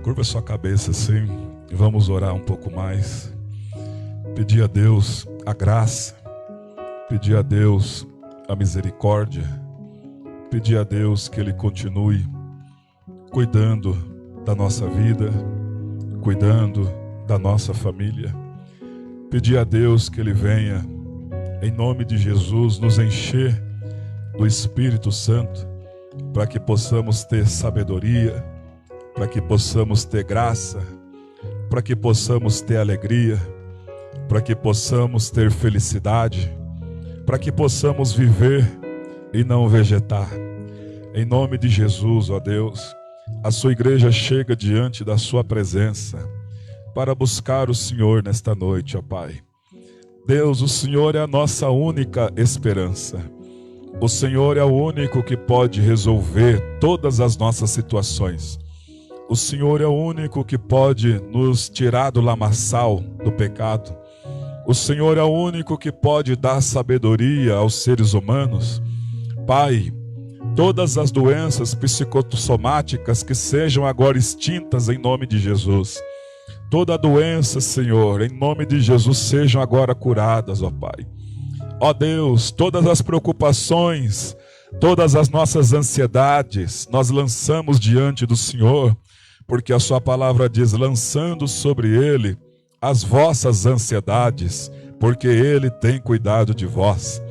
Curva sua cabeça assim e vamos orar um pouco mais. Pedir a Deus a graça, pedir a Deus a misericórdia, pedir a Deus que Ele continue cuidando da nossa vida, cuidando da nossa família. Pedir a Deus que Ele venha, em nome de Jesus, nos encher do Espírito Santo, para que possamos ter sabedoria, para que possamos ter graça, para que possamos ter alegria, para que possamos ter felicidade, para que possamos viver e não vegetar. Em nome de Jesus, ó Deus, a sua igreja chega diante da sua presença para buscar o Senhor nesta noite, ó Pai. Deus, o Senhor é a nossa única esperança. O Senhor é o único que pode resolver todas as nossas situações. O Senhor é o único que pode nos tirar do lamaçal do pecado. O Senhor é o único que pode dar sabedoria aos seres humanos. Pai, todas as doenças psicossomáticas que sejam agora extintas em nome de Jesus. Toda doença, Senhor, em nome de Jesus, sejam agora curadas, ó Pai. Ó Deus, todas as preocupações, todas as nossas ansiedades, nós lançamos diante do Senhor, porque a sua palavra diz, lançando sobre Ele as vossas ansiedades, porque Ele tem cuidado de vós.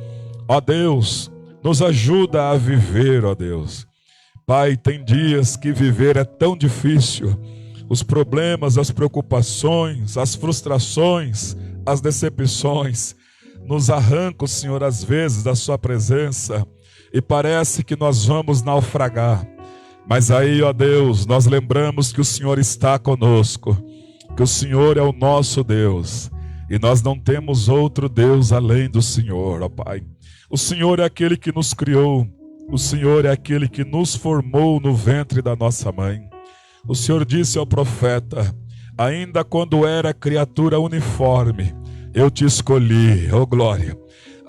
Ó Deus, nos ajuda a viver, ó Deus. Pai, tem dias que viver é tão difícil. Os problemas, as preocupações, as frustrações, as decepções nos arrancam, Senhor, às vezes da sua presença e parece que nós vamos naufragar. Mas aí, ó Deus, nós lembramos que o Senhor está conosco, que o Senhor é o nosso Deus e nós não temos outro Deus além do Senhor, ó Pai. O Senhor é aquele que nos criou, o Senhor é aquele que nos formou no ventre da nossa mãe. O Senhor disse ao profeta, ainda quando era criatura uniforme, eu te escolhi, ó glória.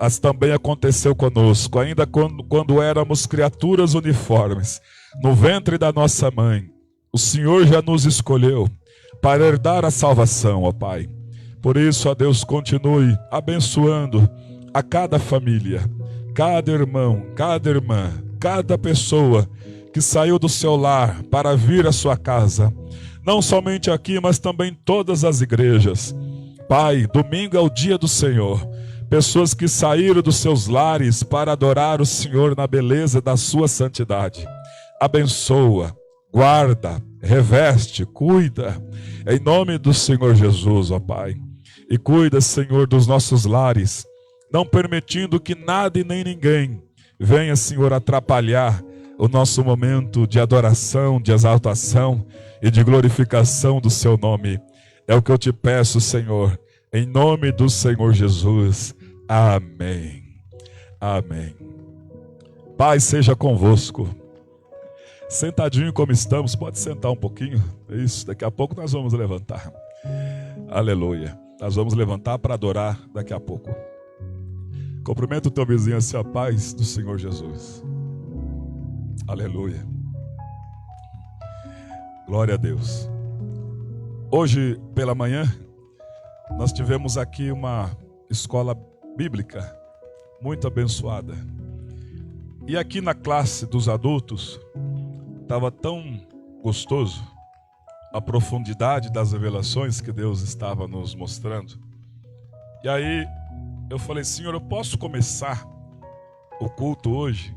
Mas também aconteceu conosco, ainda quando éramos criaturas uniformes, no ventre da nossa mãe, o Senhor já nos escolheu para herdar a salvação, ó Pai. Por isso, ó Deus, continue abençoando a cada família, cada irmão, cada irmã, cada pessoa que saiu do seu lar para vir à sua casa, não somente aqui, mas também em todas as igrejas. Pai, domingo é o dia do Senhor, pessoas que saíram dos seus lares para adorar o Senhor na beleza da sua santidade. Abençoa, guarda, reveste, cuida, em nome do Senhor Jesus, ó Pai. E cuida, Senhor, dos nossos lares, não permitindo que nada e nem ninguém venha, Senhor, atrapalhar o nosso momento de adoração, de exaltação e de glorificação do seu nome. É o que eu te peço, Senhor, em nome do Senhor Jesus. Amém. Amém. Pai, seja convosco. Sentadinho como estamos, pode sentar um pouquinho. Isso, daqui a pouco nós vamos levantar. Aleluia. Nós vamos levantar para adorar daqui a pouco. Cumprimenta o teu vizinho assim, a paz do Senhor Jesus. Aleluia. Glória a Deus. Hoje pela manhã nós tivemos aqui uma escola bíblica muito abençoada. E aqui na classe dos adultos estava tão gostoso a profundidade das revelações que Deus estava nos mostrando. E aí eu falei, Senhor, eu posso começar o culto hoje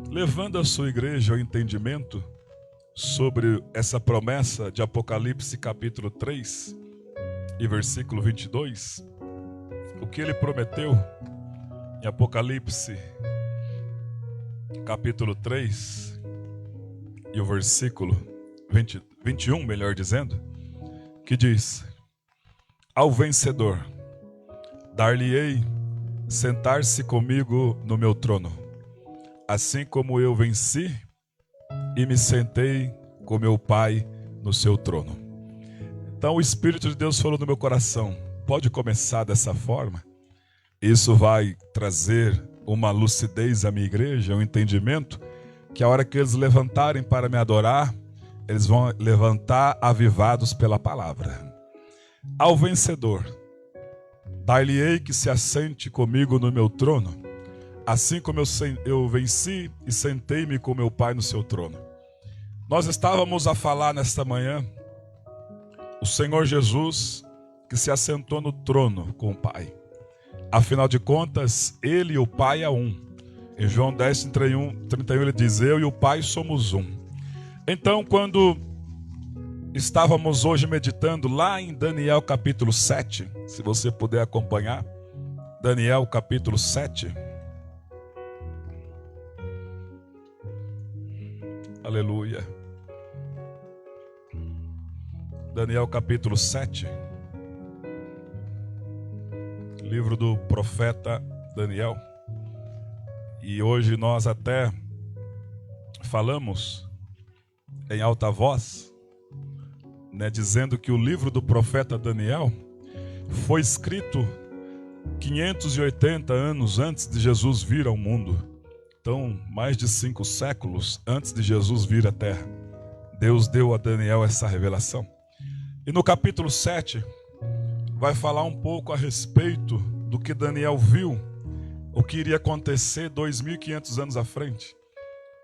levando a sua igreja ao entendimento sobre essa promessa de Apocalipse capítulo 3 e versículo 22, o que ele prometeu em Apocalipse capítulo 3 e o versículo 21, melhor dizendo, que diz, ao vencedor dar-lhe-ei sentar-se comigo no meu trono, assim como eu venci e me sentei com meu Pai no seu trono. Então o Espírito de Deus falou no meu coração, pode começar dessa forma? Isso vai trazer uma lucidez à minha igreja, um entendimento, que a hora que eles levantarem para me adorar, eles vão levantar avivados pela palavra. Ao vencedor, dar-lhe-ei que se assente comigo no meu trono, assim como eu venci e sentei-me com meu Pai no seu trono. Nós estávamos a falar nesta manhã, o Senhor Jesus que se assentou no trono com o Pai. Afinal de contas, ele e o Pai é um. Em João 10:31 ele diz: eu e o Pai somos um. Então, quando estávamos hoje meditando lá em Daniel capítulo 7, se você puder acompanhar, Daniel capítulo 7. Aleluia. Daniel capítulo 7. Livro do profeta Daniel. E hoje nós até falamos em alta voz, dizendo que o livro do profeta Daniel foi escrito 580 anos antes de Jesus vir ao mundo. Então, mais de 5 séculos antes de Jesus vir à terra, Deus deu a Daniel essa revelação. E no capítulo 7, vai falar um pouco a respeito do que Daniel viu, o que iria acontecer 2.500 anos à frente,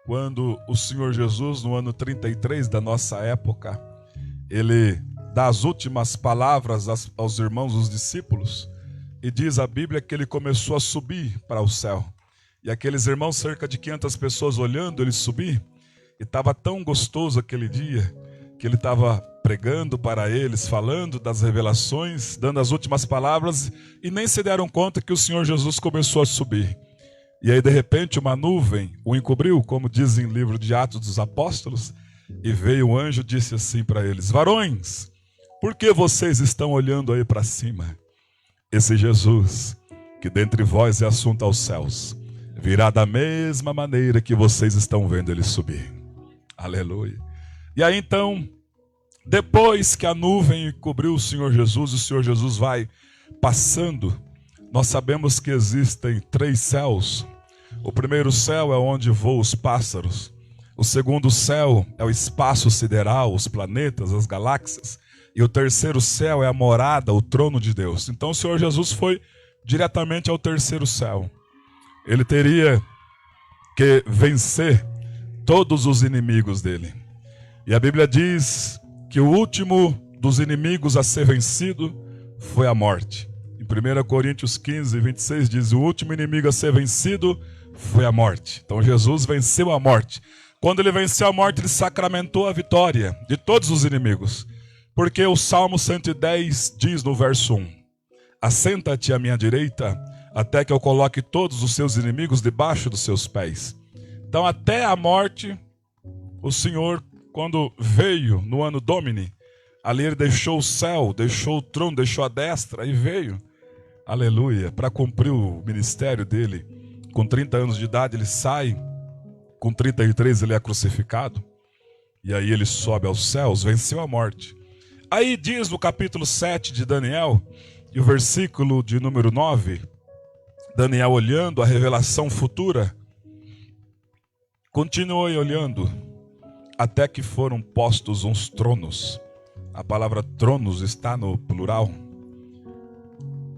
quando o Senhor Jesus, no ano 33 da nossa época, ele dá as últimas palavras aos irmãos, os discípulos, e diz a Bíblia que ele começou a subir para o céu. E aqueles irmãos, cerca de 500 pessoas olhando ele subir, e estava tão gostoso aquele dia, que ele estava pregando para eles, falando das revelações, dando as últimas palavras, e nem se deram conta que o Senhor Jesus começou a subir. E aí de repente uma nuvem o encobriu, como diz em livro de Atos dos Apóstolos, e veio um anjo e disse assim para eles: varões, por que vocês estão olhando aí para cima? Esse Jesus, que dentre vós é assunto aos céus, virá da mesma maneira que vocês estão vendo ele subir. Aleluia. E aí então, depois que a nuvem cobriu o Senhor Jesus vai passando. Nós sabemos que existem 3 céus. O primeiro céu é onde voam os pássaros. O segundo céu é o espaço sideral, os planetas, as galáxias. E o terceiro céu é a morada, o trono de Deus. Então o Senhor Jesus foi diretamente ao terceiro céu. Ele teria que vencer todos os inimigos dele. E a Bíblia diz que o último dos inimigos a ser vencido foi a morte. Em 1 Coríntios 15:26 diz: o último inimigo a ser vencido foi a morte. Então Jesus venceu a morte. Quando ele venceu a morte, ele sacramentou a vitória de todos os inimigos. Porque o Salmo 110 diz no verso 1: assenta-te à minha direita, até que eu coloque todos os seus inimigos debaixo dos seus pés. Então até a morte, o Senhor, quando veio no ano Domini, ali ele deixou o céu, deixou o trono, deixou a destra e veio, aleluia, para cumprir o ministério dele. Com 30 anos de idade ele sai, com 33 ele é crucificado, e aí ele sobe aos céus, venceu a morte. Aí diz no capítulo 7 de Daniel, e o versículo de número 9, Daniel olhando a revelação futura, continuou olhando, até que foram postos uns tronos. A palavra tronos está no plural.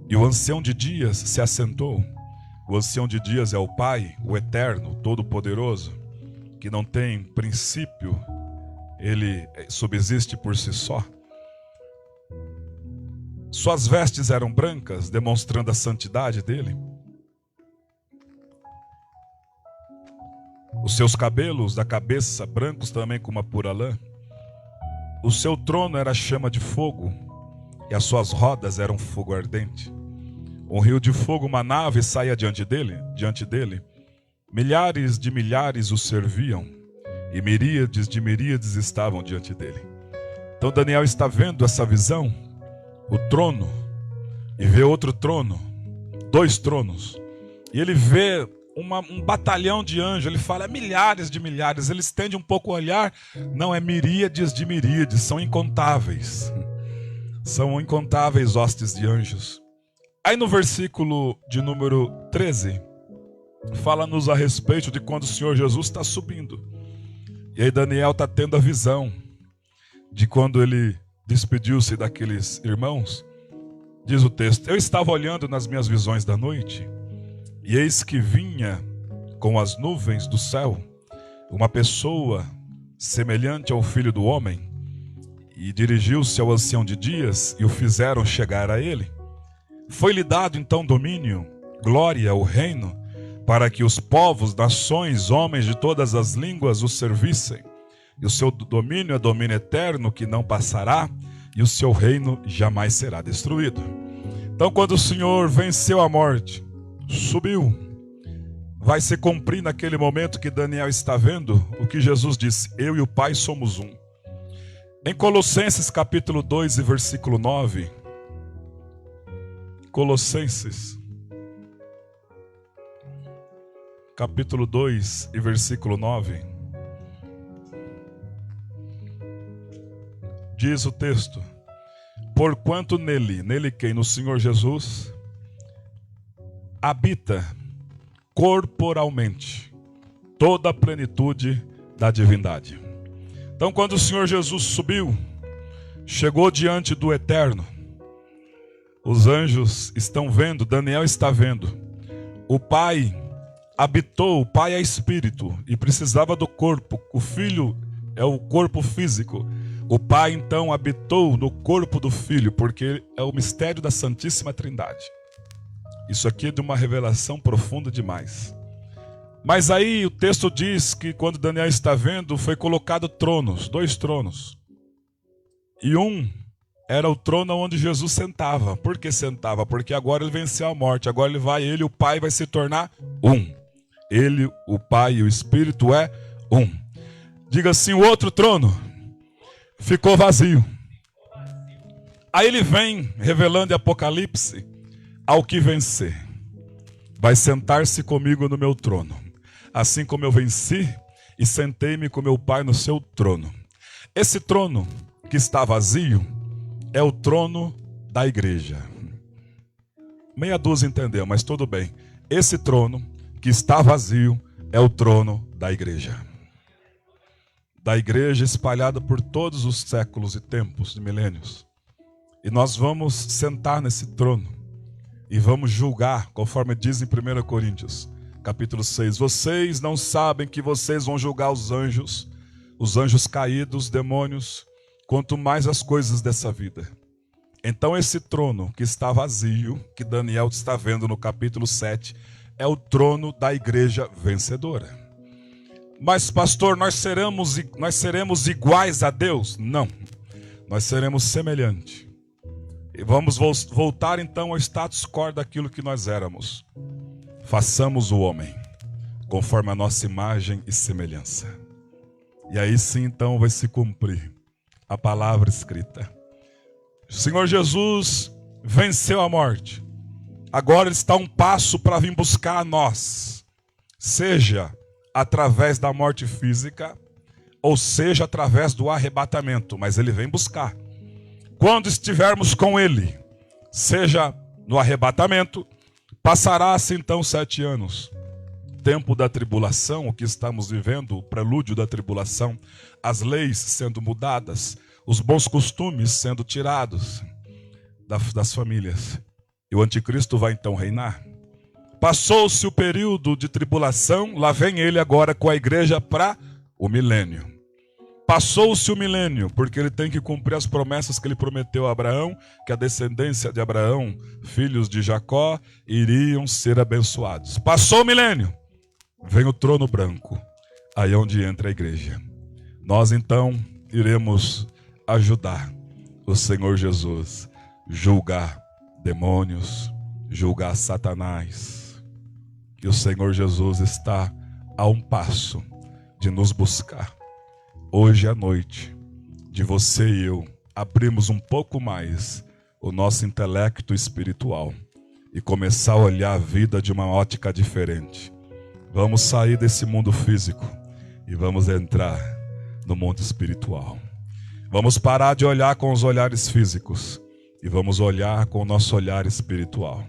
E o ancião de dias se assentou. O ancião de dias é o Pai, o Eterno, Todo-Poderoso, que não tem princípio, ele subsiste por si só. Suas vestes eram brancas, demonstrando a santidade dele. Os seus cabelos da cabeça brancos também como a pura lã. O seu trono era chama de fogo, e as suas rodas eram fogo ardente. Um rio de fogo manava e saía diante dele. Milhares de milhares o serviam, e miríades de miríades estavam diante dele. Então Daniel está vendo essa visão, o trono, e vê outro trono, 2 tronos, e ele vê um batalhão de anjos. Ele fala milhares de milhares, ele estende um pouco o olhar, não, é miríades de miríades, são incontáveis hostes de anjos. Aí no versículo de número 13, fala-nos a respeito de quando o Senhor Jesus está subindo, e aí Daniel está tendo a visão, de quando ele despediu-se daqueles irmãos, diz o texto: eu estava olhando nas minhas visões da noite, e eis que vinha com as nuvens do céu uma pessoa semelhante ao Filho do Homem, e dirigiu-se ao ancião de dias, e o fizeram chegar a ele. Foi-lhe dado então domínio, glória, o reino, para que os povos, nações, homens de todas as línguas o servissem. E o seu domínio é domínio eterno, que não passará, e o seu reino jamais será destruído. Então, quando o Senhor venceu a morte, subiu, vai se cumprir naquele momento que Daniel está vendo o que Jesus disse: eu e o Pai somos um. Em Colossenses capítulo 2 e versículo 9, Colossenses capítulo 2 e versículo 9, diz o texto: porquanto nele quem? No Senhor Jesus, habita corporalmente toda a plenitude da divindade. Então, quando o Senhor Jesus subiu, chegou diante do Eterno, os anjos estão vendo, Daniel está vendo, o Pai habitou, o Pai é espírito e precisava do corpo, o Filho é o corpo físico, o Pai então habitou no corpo do Filho, porque é o mistério da Santíssima Trindade. Isso aqui é de uma revelação profunda demais. Mas aí o texto diz que quando Daniel está vendo, foi colocado tronos, 2 tronos. E um era o trono onde Jesus sentava. Por que sentava? Porque agora ele venceu a morte. Agora ele e o Pai vai se tornar um. Ele, o Pai e o Espírito é um. Diga assim: o outro trono ficou vazio. Aí ele vem revelando em Apocalipse: ao que vencer, vai sentar-se comigo no meu trono, assim como eu venci e sentei-me com meu Pai no seu trono. Esse trono que está vazio é o trono da igreja. Meia dúzia entendeu, mas tudo bem. Esse trono que está vazio é o trono da igreja. Da igreja espalhada por todos os séculos e tempos de milênios. E nós vamos sentar nesse trono e vamos julgar, conforme diz em 1 Coríntios, capítulo 6. Vocês não sabem que vocês vão julgar os anjos caídos, os demônios, quanto mais as coisas dessa vida. Então esse trono que está vazio, que Daniel está vendo no capítulo 7, é o trono da igreja vencedora. Mas pastor, nós seremos iguais a Deus? Não, nós seremos semelhantes. E vamos voltar então ao status quo daquilo que nós éramos. Façamos o homem conforme a nossa imagem e semelhança. E aí sim então vai se cumprir a palavra escrita. O Senhor Jesus venceu a morte. Agora ele está um passo para vir buscar a nós. Seja através da morte física, ou seja através do arrebatamento. Mas ele vem buscar. Quando estivermos com ele, seja no arrebatamento, passará-se então 7 anos. Tempo da tribulação, o que estamos vivendo, o prelúdio da tribulação, as leis sendo mudadas, os bons costumes sendo tirados das famílias. E o anticristo vai então reinar. Passou-se o período de tribulação, lá vem ele agora com a igreja para o milênio. Passou-se o milênio, porque ele tem que cumprir as promessas que ele prometeu a Abraão, que a descendência de Abraão, filhos de Jacó, iriam ser abençoados. Passou o milênio, vem o trono branco, aí é onde entra a igreja. Nós então iremos ajudar o Senhor Jesus, julgar demônios, julgar Satanás. E o Senhor Jesus está a um passo de nos buscar. Hoje à noite, de você e eu, abrimos um pouco mais o nosso intelecto espiritual e começar a olhar a vida de uma ótica diferente. Vamos sair desse mundo físico e vamos entrar no mundo espiritual. Vamos parar de olhar com os olhares físicos e vamos olhar com o nosso olhar espiritual.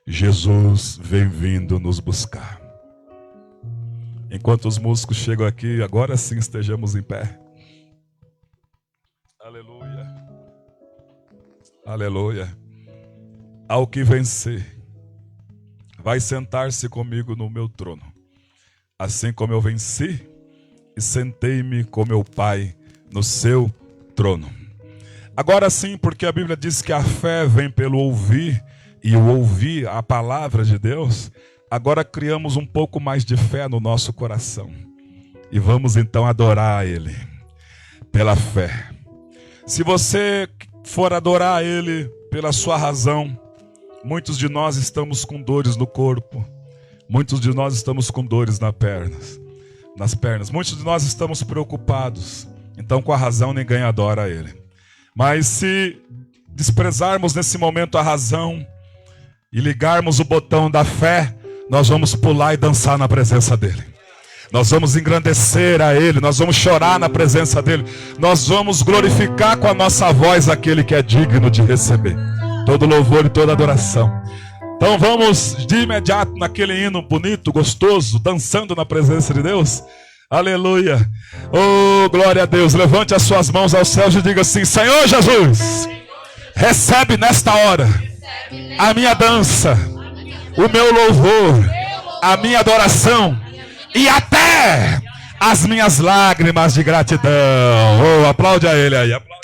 Jesus vem vindo nos buscar. Enquanto os músicos chegam aqui, agora sim estejamos em pé. Aleluia. Ao que vencer, vai sentar-se comigo no meu trono, assim como eu venci e sentei-me com meu Pai no seu trono. Agora sim, porque a Bíblia diz que a fé vem pelo ouvir, e o ouvir a palavra de Deus, agora criamos um pouco mais de fé no nosso coração. E vamos então adorar a Ele, pela fé. Se você for adorar a Ele pela sua razão, muitos de nós estamos com dores no corpo, muitos de nós estamos com dores nas pernas, muitos de nós estamos preocupados, então com a razão ninguém adora a Ele. Mas se desprezarmos nesse momento a razão e ligarmos o botão da fé, nós vamos pular e dançar na presença dEle. Nós vamos engrandecer a Ele, nós vamos chorar na presença dEle, nós vamos glorificar com a nossa voz aquele que é digno de receber todo louvor e toda adoração. Então vamos de imediato naquele hino bonito, gostoso, dançando na presença de Deus. Aleluia. Oh, glória a Deus. Levante as suas mãos aos céus e diga assim: Senhor Jesus, recebe nesta hora a minha dança, o meu louvor, a minha adoração e até as minhas lágrimas de gratidão. Oh, aplaude a Ele aí. Aplaude.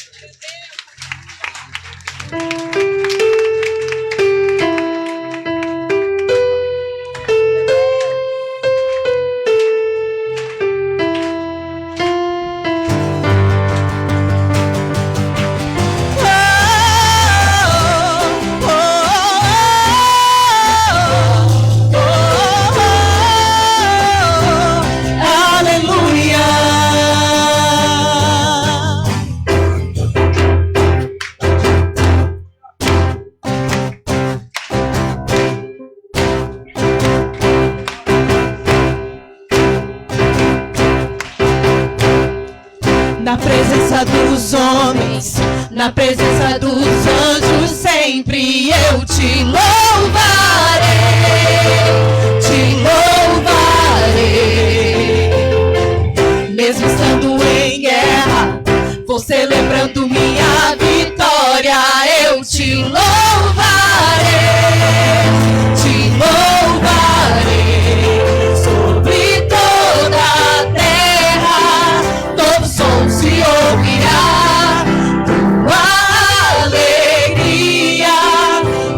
Na presença dos homens, na presença dos anjos, sempre eu te louvarei, mesmo estando em guerra, vou celebrando minha vitória, eu te louvarei, sobre toda a terra, todo som se ouvirá, tua alegria,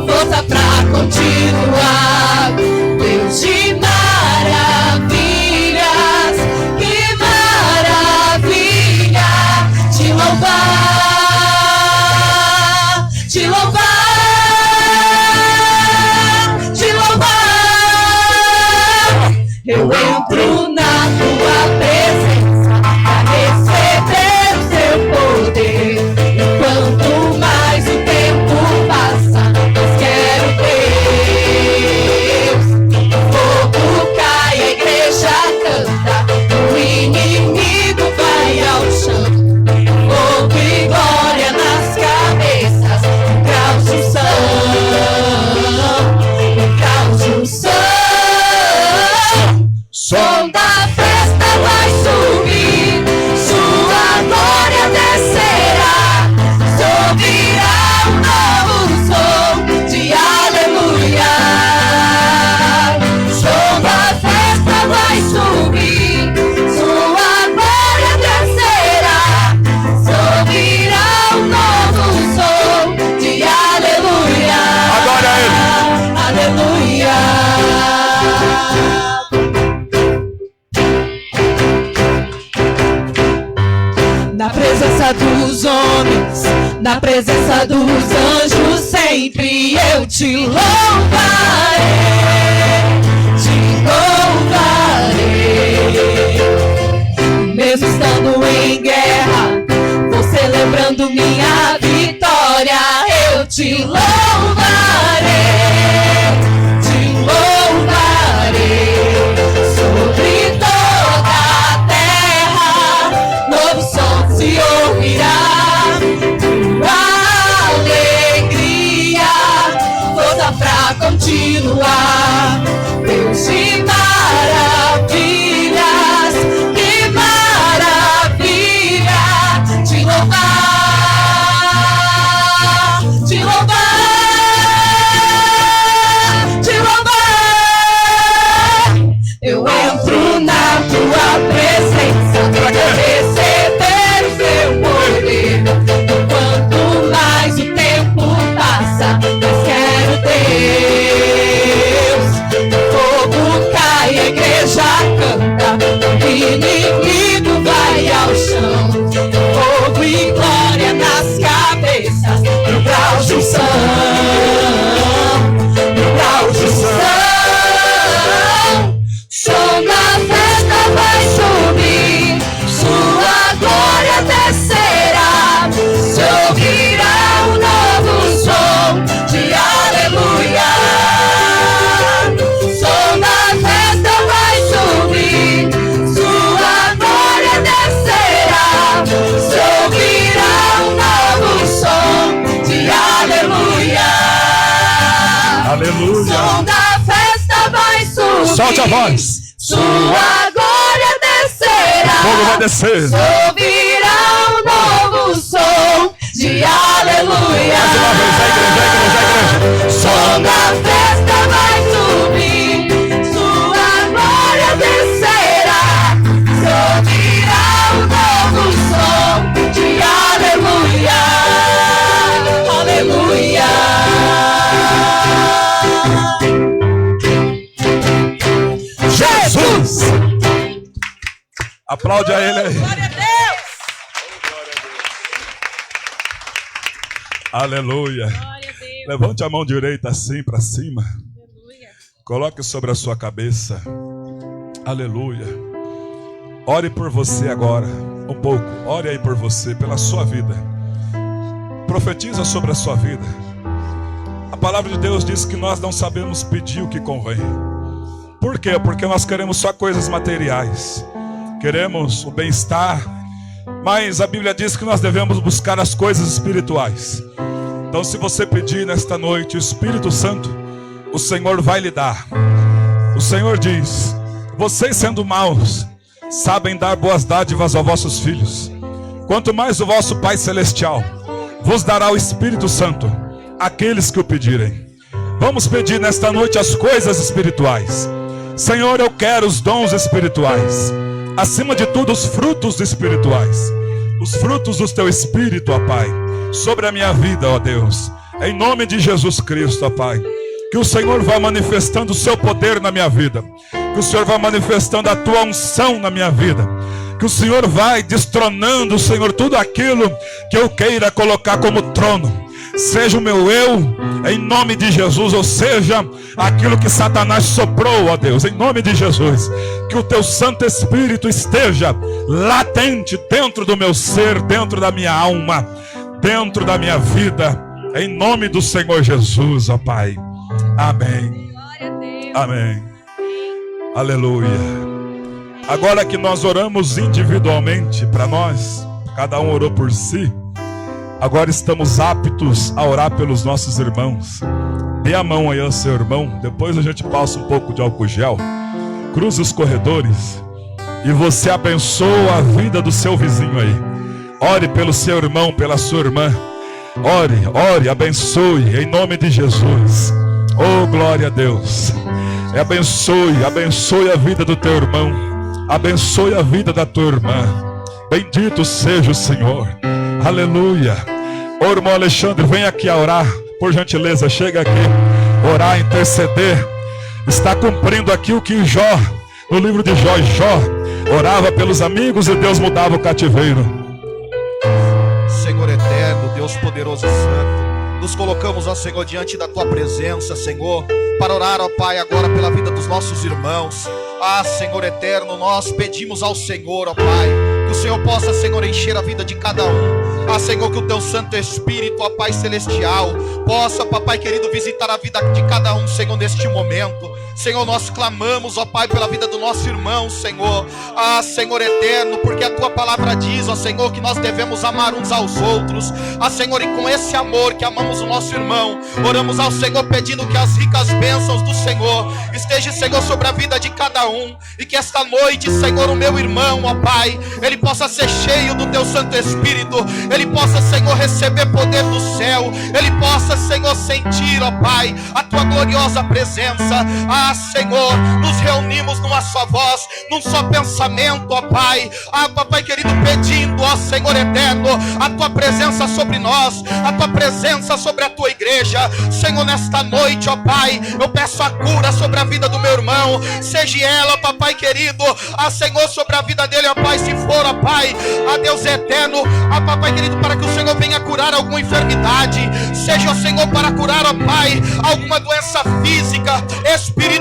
força pra continuar, Deus de maravilhas, que maravilha, te louvar, te louvar, te louvar. Eu entro na tua presença pra receber o seu poder. E quanto mais o tempo passa, mais quero Deus. O fogo cai, a igreja canta, o inimigo vai ao chão. Fogo e glória nas cabeças, um grau de unção. Som da festa vai subir, sua glória descerá, se ouvirá um novo som de aleluia. Som da festa vai subir, sua glória descerá, se ouvirá um novo som de aleluia. Adora Ele. Aleluia. Na presença dos homens, na presença dos anjos, sempre eu te louvarei, mesmo estando em guerra, vou celebrando minha vitória, eu te louvarei, sobre toda a terra, novo som se ouvirá, tua alegria, força pra continuar, Deus de maravilhas, sua voz. Sua glória descerá. O fogo vai descer. Ouvirá um novo som de aleluia. Mais uma vez, a igreja. Som da festa vai subir. Sua glória descerá. Ouvirá um novo som de aleluia. Aleluia. Jesus! Aplaude a ele aí. Glória a Deus. Aleluia. Glória a Deus. Levante a mão direita assim para cima. Aleluia. Coloque sobre a sua cabeça. Aleluia. Ore por você agora. Um pouco. Ore aí por você, pela sua vida. Profetiza sobre a sua vida. A palavra de Deus diz que nós não sabemos pedir o que convém. Por quê? Porque nós queremos só coisas materiais. Queremos o bem-estar. Mas a Bíblia diz que nós devemos buscar as coisas espirituais. Então, se você pedir nesta noite o Espírito Santo, o Senhor vai lhe dar. O Senhor diz: vocês sendo maus, sabem dar boas dádivas aos vossos filhos. Quanto mais o vosso Pai Celestial vos dará o Espírito Santo àqueles que o pedirem. Vamos pedir nesta noite as coisas espirituais. Senhor, eu quero os dons espirituais. Acima de tudo, os frutos espirituais. Os frutos do teu Espírito, ó Pai, sobre a minha vida, ó Deus. Em nome de Jesus Cristo, ó Pai. Que o Senhor vá manifestando o seu poder na minha vida. Que o Senhor vá manifestando a tua unção na minha vida. Que o Senhor vai destronando, Senhor, tudo aquilo que eu queira colocar como trono. Seja o meu eu, em nome de Jesus, ou seja, aquilo que Satanás soprou, ó Deus, em nome de Jesus. Que o teu Santo Espírito esteja latente dentro do meu ser, dentro da minha alma, dentro da minha vida, em nome do Senhor Jesus, ó Pai. Amém. Amém. Aleluia. Agora que nós oramos individualmente para nós, cada um orou por si. Agora estamos aptos a orar pelos nossos irmãos. Dê a mão aí ao seu irmão. Depois a gente passa um pouco de álcool gel. Cruze os corredores. E você abençoa a vida do seu vizinho aí. Ore pelo seu irmão, pela sua irmã. Ore, abençoe em nome de Jesus. Oh, glória a Deus. Abençoe a vida do teu irmão. Abençoe a vida da tua irmã. Bendito seja o Senhor. Aleluia. Ô irmão Alexandre, vem aqui a orar. Por gentileza, chega aqui. Orar, interceder. Está cumprindo aqui o que Jó, no livro de Jó, orava pelos amigos e Deus mudava o cativeiro. Senhor eterno, Deus poderoso e santo, nos colocamos, ó Senhor, diante da tua presença, Senhor, para orar, ó Pai, agora pela vida dos nossos irmãos. Senhor eterno, nós pedimos ao Senhor, ó Pai, que o Senhor possa, Senhor, encher a vida de cada um. Senhor, que o teu Santo Espírito, ó Pai Celestial, possa, papai querido, visitar a vida de cada um, Senhor, neste momento. Senhor, nós clamamos, ó Pai, pela vida do nosso irmão, Senhor. Senhor eterno, porque a tua palavra diz, ó Senhor, que nós devemos amar uns aos outros. Senhor, e com esse amor que amamos o nosso irmão, oramos ao Senhor pedindo que as ricas bênçãos do Senhor estejam, Senhor, sobre a vida de cada um. E que esta noite, Senhor, o meu irmão, ó Pai, ele possa ser cheio do teu Santo Espírito. Ele possa, Senhor, receber poder do céu. Ele possa, Senhor, sentir, ó Pai, a tua gloriosa presença. Senhor, nos reunimos numa só voz, num só pensamento, ó Pai. Papai querido, pedindo, ó Senhor eterno, a tua presença sobre nós, a tua presença sobre a tua igreja. Senhor, nesta noite, ó Pai, eu peço a cura sobre a vida do meu irmão. Seja ela, papai querido, Senhor, sobre a vida dele, ó Pai, se for, ó Pai, Deus eterno, papai querido, para que o Senhor venha curar alguma enfermidade. Seja, ó Senhor, para curar, ó Pai, alguma doença física, espiritual.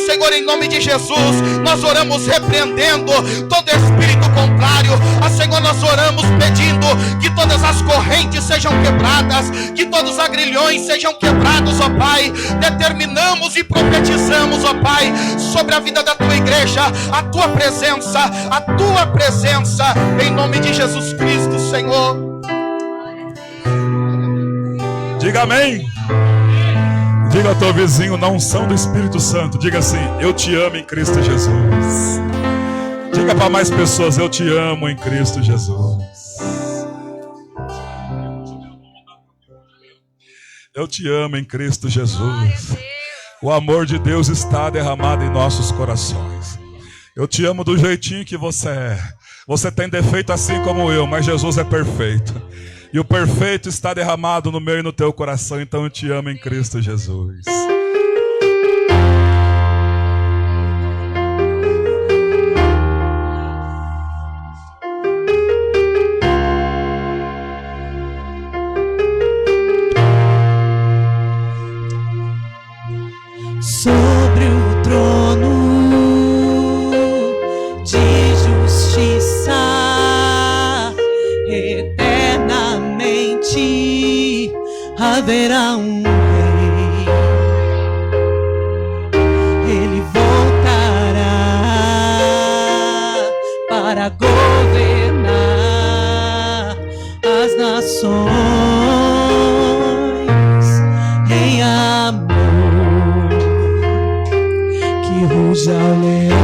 Senhor, em nome de Jesus, nós oramos repreendendo todo espírito contrário. Senhor, nós oramos pedindo que todas as correntes sejam quebradas, que todos os agrilhões sejam quebrados, ó Pai. Determinamos e profetizamos, ó Pai, sobre a vida da tua igreja, a tua presença, em nome de Jesus Cristo, Senhor. Diga amém. Diga ao teu vizinho, na unção do Espírito Santo, diga assim: eu te amo em Cristo Jesus. Diga para mais pessoas: eu te amo em Cristo Jesus. Eu te amo em Cristo Jesus. O amor de Deus está derramado em nossos corações. Eu te amo do jeitinho que você é. Você tem defeito assim como eu, mas Jesus é perfeito. E o perfeito está derramado no meu e no teu coração. Então eu te amo em Cristo Jesus. Sobre o trono de justiça, eternamente haverá um rei. Ele voltará para governar as nações em amor. Que ruja o leão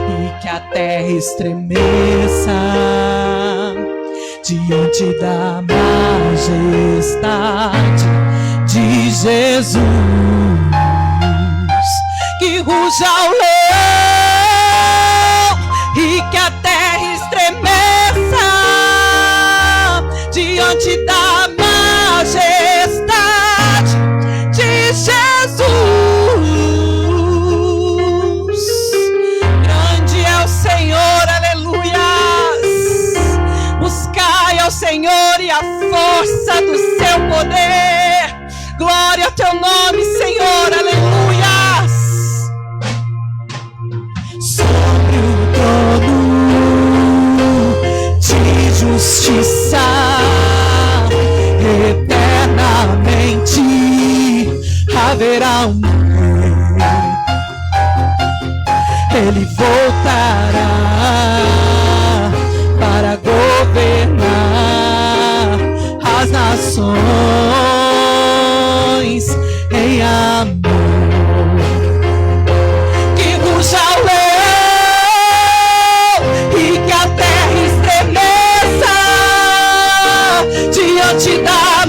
e que a terra estremeça diante da majestade de Jesus. Que ruja o leão e que a terra estremeça diante da majestade de Jesus. Ao Senhor e a força do seu poder. Glória ao teu nome, Senhor, aleluias. Sobre o trono de justiça, eternamente haverá um rei. Ele voltará para governar as nações em amor. Que ruja o leão e que a terra estremeça diante da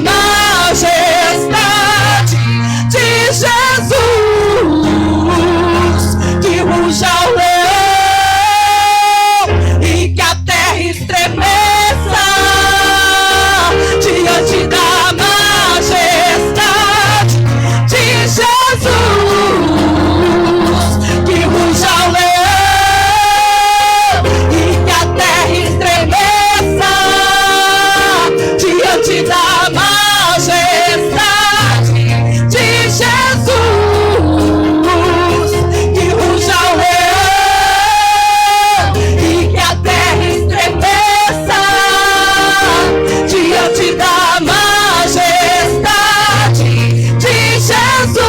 majestade de Jesus. Que ruja o leão e que a terra estremeça diante da majestade de Jesus. Que ruja o leão e que a terra estremeça diante da majestade de Jesus. Que ruja o leão e que a terra estremeça diante da majestade de Jesus.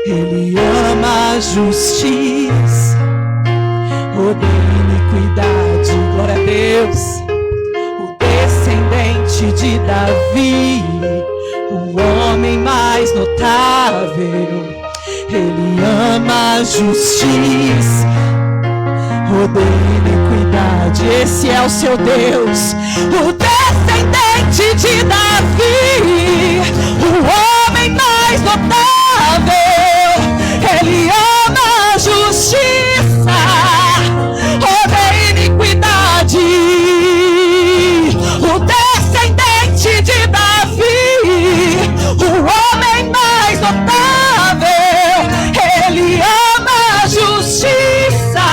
Ele ama a justiça, odeia iniquidade. Glória a Deus. O descendente de Davi, o homem mais notável. Ele ama a justiça, odeia iniquidade. Esse é o seu Deus. O descendente de Davi, o homem mais notável. Ele ama a justiça, odeia iniquidade. O descendente de Davi, o homem mais notável. Ele ama a justiça,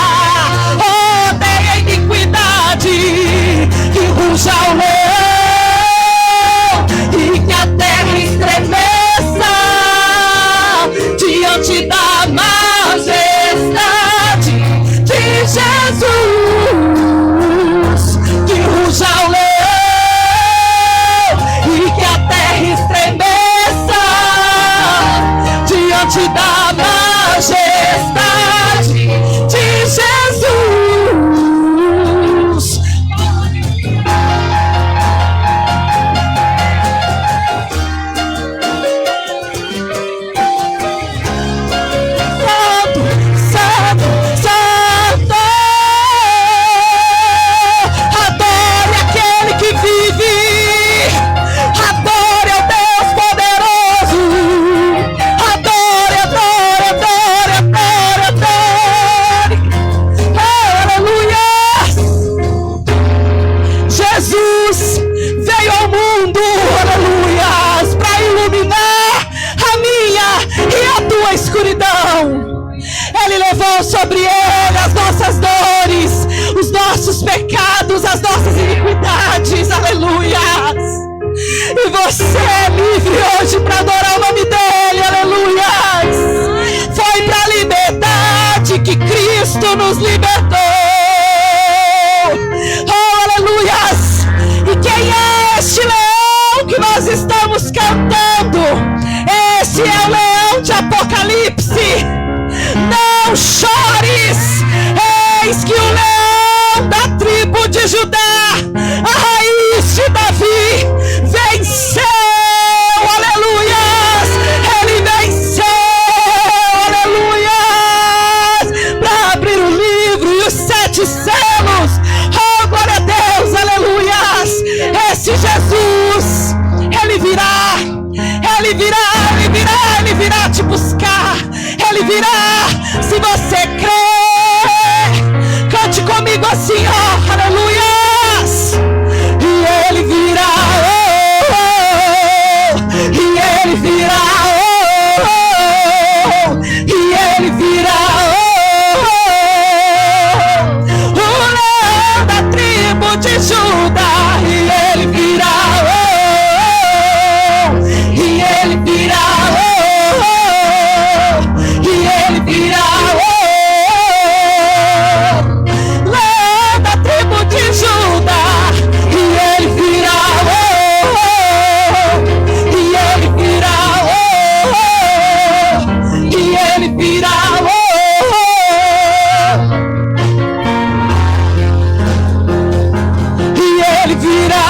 virá,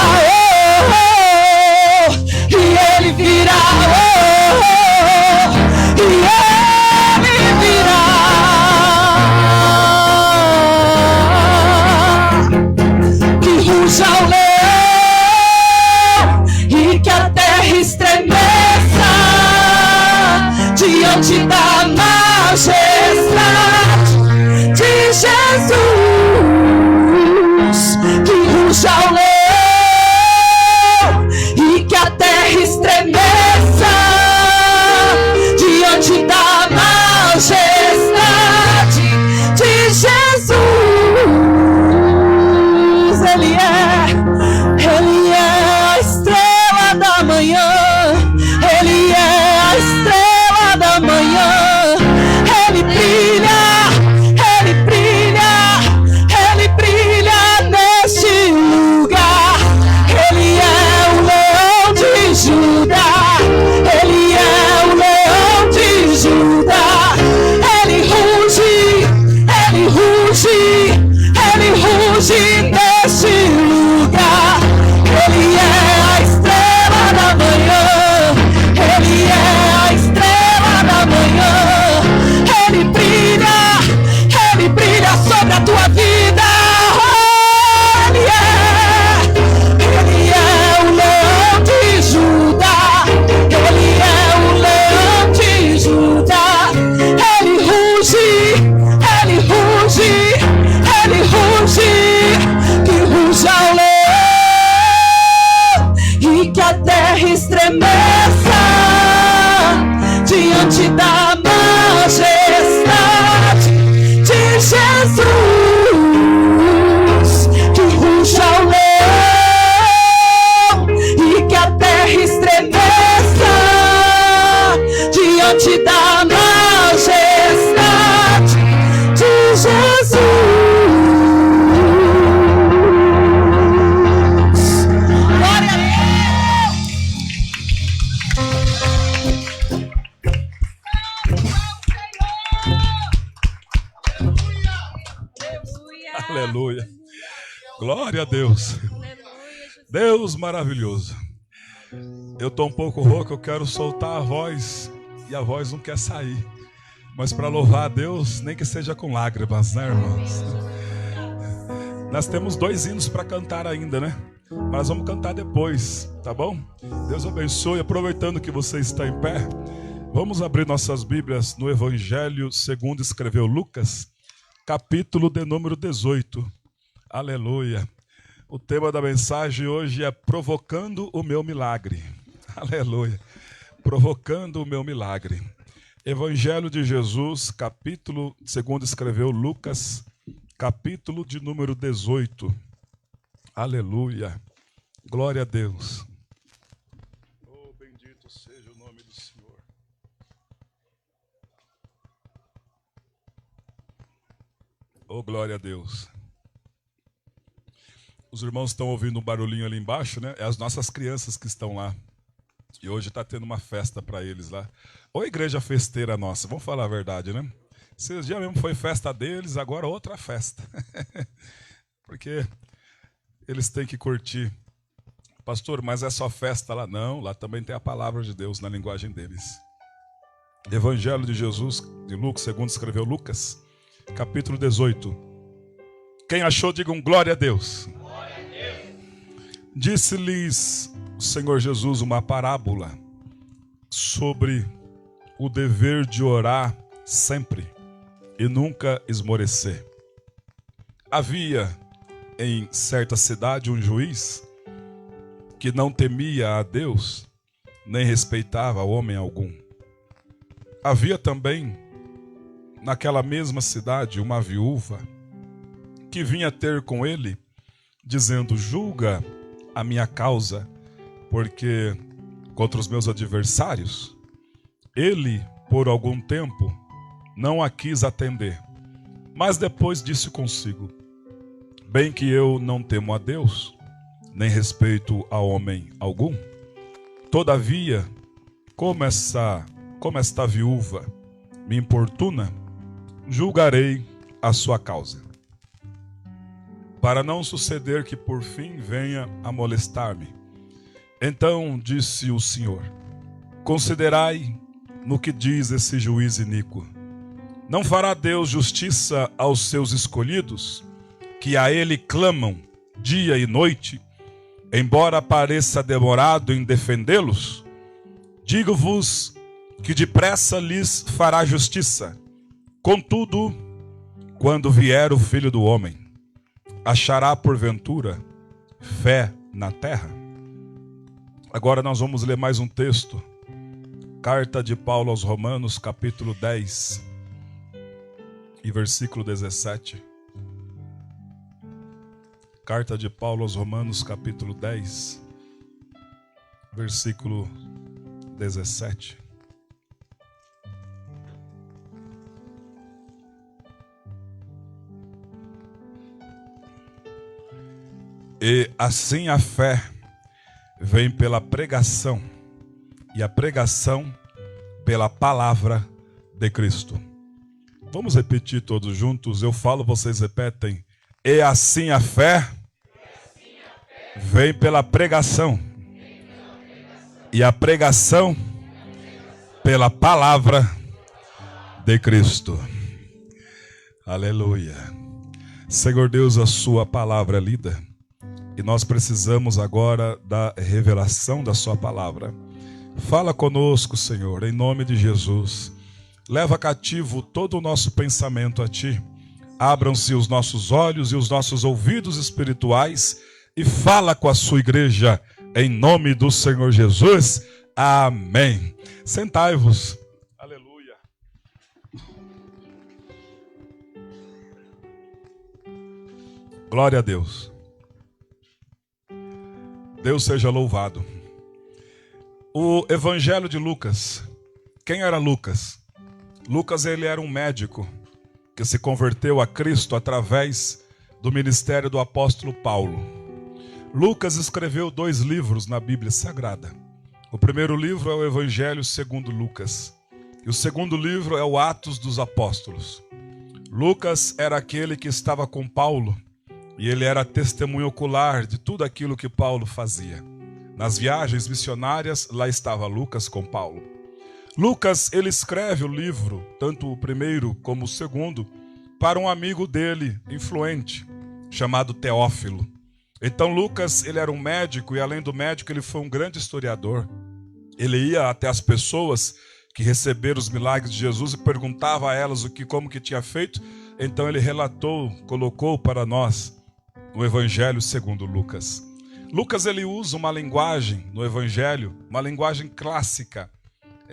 e ele virá, e ele virá. Que ruja o leão e que a terra estremeça diante da majestade de Jesus. Que ruja o leão e que a terra estremeça diante da majestade de Jesus. Ele é a estrela da manhã. Ele é a estrela da manhã. Ele brilha, ele brilha, ele brilha neste lugar. Ele é o leão de Judá. Ele é o leão de Judá. Ele ruge, ele ruge, ele ruge neste lugar. Ele é a estrela da manhã. Ele é a estrela da manhã. Ele brilha sobre a tua vida. Ele é o leão de Judá. Ele é o leão de Judá. Ele ruge, ele ruge, ele ruge. Que ruja o leão e que a terra estremeça diante da majestade de Jesus. Que ruja o leão e que a terra estremeça diante da majestade de Jesus. Glória a Aleluia. Glória a Deus. Deus maravilhoso. Eu estou um pouco rouco, eu quero soltar a voz e a voz não quer sair. Mas para louvar a Deus, nem que seja com lágrimas, né, irmãos? Nós temos 2 hinos para cantar ainda, né? Mas vamos cantar depois, tá bom? Deus abençoe. Aproveitando que você está em pé, vamos abrir nossas Bíblias no Evangelho segundo escreveu Lucas, capítulo de número 18. Aleluia. O tema da mensagem hoje é Provocando o Meu Milagre. Aleluia. Provocando o Meu Milagre. Evangelho de Jesus, capítulo, segundo escreveu Lucas, capítulo de número 18. Aleluia. Glória a Deus. Oh, bendito seja o nome do Senhor. Oh, glória a Deus. Os irmãos estão ouvindo um barulhinho ali embaixo, né? É as nossas crianças que estão lá. E hoje está tendo uma festa para eles lá. Ou igreja festeira nossa, vamos falar a verdade, né? Esses dias mesmo foi festa deles, agora outra festa. Porque eles têm que curtir. Pastor, mas é só festa lá? Não, lá também tem a palavra de Deus na linguagem deles. Evangelho de Jesus, de Lucas, segundo escreveu Lucas, capítulo 18. Quem achou, digam glória a Deus. Glória a Deus. Disse-lhes o Senhor Jesus uma parábola sobre o dever de orar sempre e nunca esmorecer. Havia em certa cidade um juiz que não temia a Deus, nem respeitava homem algum. Havia também naquela mesma cidade uma viúva que vinha ter com ele, dizendo: julga a minha causa, porque contra os meus adversários, ele, por algum tempo, não a quis atender. Mas depois disse consigo: bem que eu não temo a Deus, nem respeito a homem algum, todavia, como esta viúva me importuna, julgarei a sua causa. para não suceder que por fim venha a molestar-me. Então disse o Senhor: considerai no que diz esse juiz iníquo. Não fará Deus justiça aos seus escolhidos, que a Ele clamam dia e noite, embora pareça demorado em defendê-los? Digo-vos que depressa lhes fará justiça. Contudo, quando vier o Filho do Homem, achará porventura fé na terra? Agora nós vamos ler mais um texto. Carta de Paulo aos Romanos, capítulo 10 e versículo 17. Carta de Paulo aos Romanos, capítulo 10, versículo 17. E assim a fé vem pela pregação, e a pregação pela palavra de Cristo. Vamos repetir todos juntos? Eu falo, vocês repetem. E assim a fé vem pela pregação, e a pregação pela palavra de Cristo. Aleluia. Senhor Deus, a sua palavra é lida, e nós precisamos agora da revelação da sua palavra. Fala conosco, Senhor, em nome de Jesus. Leva cativo todo o nosso pensamento a Ti. Abram-se os nossos olhos e os nossos ouvidos espirituais e fala com a sua igreja, em nome do Senhor Jesus. Amém. Sentai-vos. Aleluia. Glória a Deus. Deus seja louvado. O Evangelho de Lucas. Quem era Lucas? Lucas, ele era um médico que se converteu a Cristo através do ministério do apóstolo Paulo. Lucas escreveu 2 livros na Bíblia Sagrada. O primeiro livro é o Evangelho segundo Lucas. E o segundo livro é o Atos dos Apóstolos. Lucas era aquele que estava com Paulo, e ele era testemunho ocular de tudo aquilo que Paulo fazia. Nas viagens missionárias, lá estava Lucas com Paulo. Lucas, ele escreve o livro, tanto o primeiro como o segundo, para um amigo dele, influente, chamado Teófilo. Então Lucas, ele era um médico, e além do médico, ele foi um grande historiador. Ele ia até as pessoas que receberam os milagres de Jesus e perguntava a elas como que tinha feito. Então ele relatou, colocou para nós no Evangelho segundo Lucas. Lucas, ele usa uma linguagem no Evangelho, uma linguagem clássica,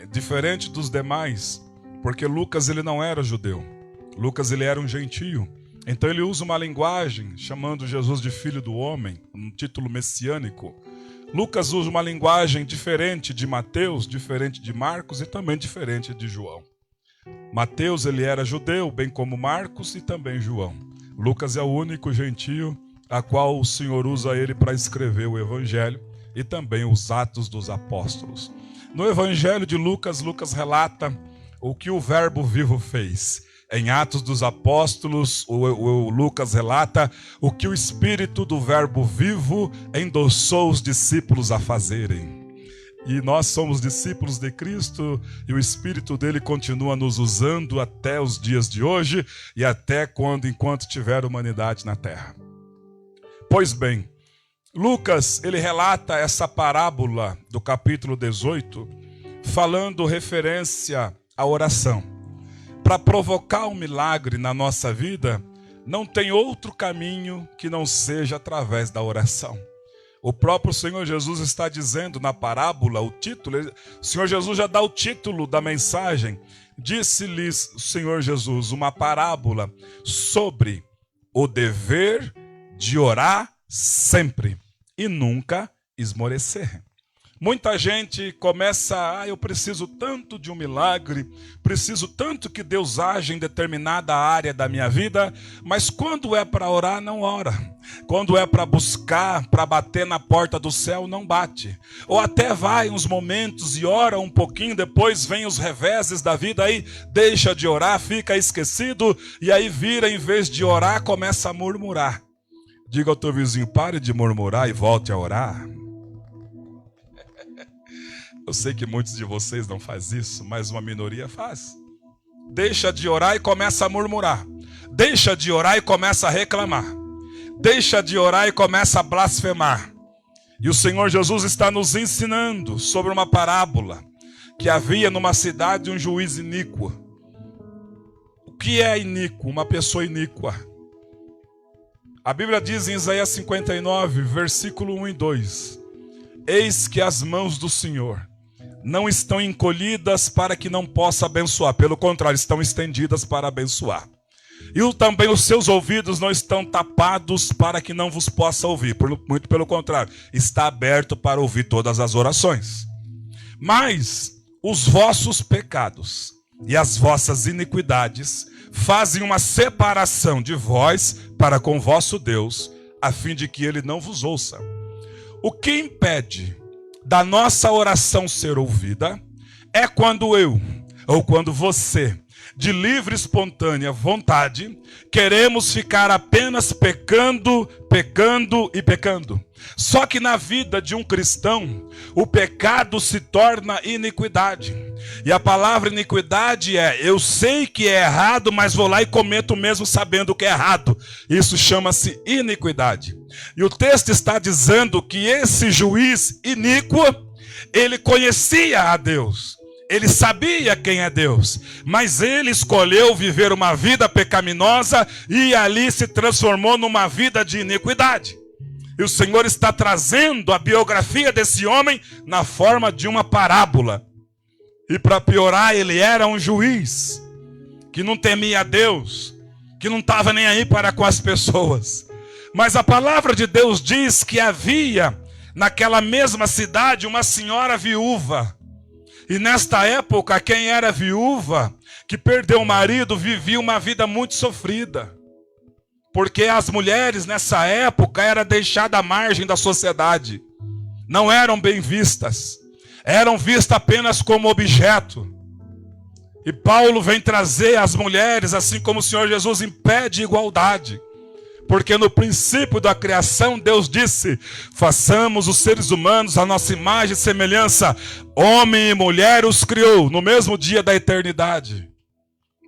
diferente dos demais, porque Lucas, ele não era judeu. Lucas, ele era um gentio. Então ele usa uma linguagem chamando Jesus de Filho do Homem, um título messiânico. Lucas usa uma linguagem diferente de Mateus, diferente de Marcos e também diferente de João. Mateus, ele era judeu, bem como Marcos e também João. Lucas é o único gentio a qual o Senhor usa ele para escrever o Evangelho e também os Atos dos Apóstolos. No Evangelho de Lucas, Lucas relata o que o Verbo vivo fez. Em Atos dos Apóstolos, o Lucas relata o que o Espírito do Verbo vivo endossou os discípulos a fazerem. E nós somos discípulos de Cristo, e o Espírito dele continua nos usando até os dias de hoje e até enquanto tiver humanidade na terra. Pois bem, Lucas, ele relata essa parábola do capítulo 18, falando referência à oração. Para provocar um milagre na nossa vida, não tem outro caminho que não seja através da oração. O próprio Senhor Jesus está dizendo na parábola, o Senhor Jesus já dá o título da mensagem. Disse-lhes o Senhor Jesus uma parábola sobre o dever de orar sempre e nunca esmorecer. Muita gente começa, eu preciso tanto de um milagre, preciso tanto que Deus age em determinada área da minha vida, mas quando é para orar, não ora. Quando é para buscar, para bater na porta do céu, não bate. Ou até vai uns momentos e ora um pouquinho, depois vem os reveses da vida, aí deixa de orar, fica esquecido, e aí vira, em vez de orar, começa a murmurar. Diga ao teu vizinho, pare de murmurar e volte a orar. Eu sei que muitos de vocês não fazem isso, mas uma minoria faz. Deixa de orar e começa a murmurar. Deixa de orar e começa a reclamar. Deixa de orar e começa a blasfemar. E o Senhor Jesus está nos ensinando sobre uma parábola que havia numa cidade um juiz iníquo. O que é iníquo? Uma pessoa iníqua. A Bíblia diz em Isaías 59, versículo 1 e 2: Eis que as mãos do Senhor não estão encolhidas para que não possa abençoar. Pelo contrário, estão estendidas para abençoar. E também os seus ouvidos não estão tapados para que não vos possa ouvir. Muito pelo contrário, está aberto para ouvir todas as orações. Mas os vossos pecados e as vossas iniquidades fazem uma separação de vós para com vosso Deus, a fim de que ele não vos ouça. O que impede da nossa oração ser ouvida é quando eu, ou quando você, de livre e espontânea vontade, queremos ficar apenas pecando, pecando e pecando. Só que na vida de um cristão, o pecado se torna iniquidade. E a palavra iniquidade é, eu sei que é errado, mas vou lá e cometo mesmo sabendo que é errado. Isso chama-se iniquidade. E o texto está dizendo que esse juiz iníquo, ele conhecia a Deus. Ele sabia quem é Deus, mas ele escolheu viver uma vida pecaminosa e ali se transformou numa vida de iniquidade. E o Senhor está trazendo a biografia desse homem na forma de uma parábola. E para piorar, ele era um juiz que não temia a Deus, que não estava nem aí para com as pessoas. Mas a palavra de Deus diz que havia naquela mesma cidade uma senhora viúva. E nesta época, quem era viúva, que perdeu o marido, vivia uma vida muito sofrida. Porque as mulheres nessa época eram deixadas à margem da sociedade. Não eram bem vistas. Eram vistas apenas como objeto. E Paulo vem trazer as mulheres, assim como o Senhor Jesus impede igualdade. Porque no princípio da criação, Deus disse, façamos os seres humanos a nossa imagem e semelhança. Homem e mulher os criou no mesmo dia da eternidade.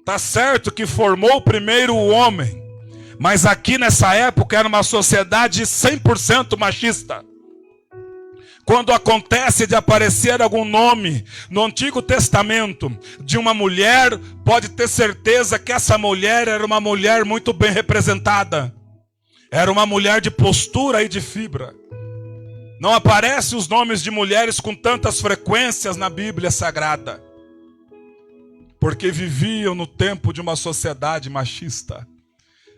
Tá certo que formou primeiro o homem. Mas aqui nessa época era uma sociedade 100% machista. Quando acontece de aparecer algum nome no Antigo Testamento de uma mulher, pode ter certeza que essa mulher era uma mulher muito bem representada. Era uma mulher de postura e de fibra. Não aparecem os nomes de mulheres com tantas frequências na Bíblia Sagrada. Porque viviam no tempo de uma sociedade machista.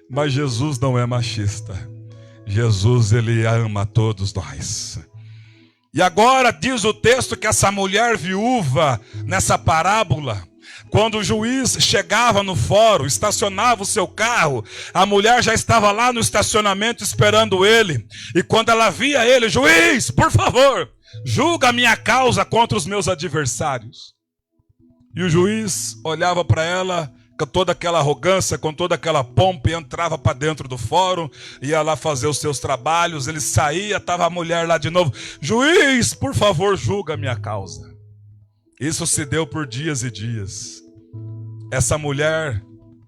Mas Jesus não é machista. Jesus, ele ama todos nós. E agora diz o texto que essa mulher viúva, nessa parábola, quando o juiz chegava no fórum, estacionava o seu carro, a mulher já estava lá no estacionamento esperando ele. E quando ela via ele, juiz, por favor, julga a minha causa contra os meus adversários. E o juiz olhava para ela com toda aquela arrogância, com toda aquela pompa, e entrava para dentro do fórum, ia lá fazer os seus trabalhos, ele saía, estava a mulher lá de novo. Juiz, por favor, julga a minha causa. Isso se deu por dias e dias. Essa mulher,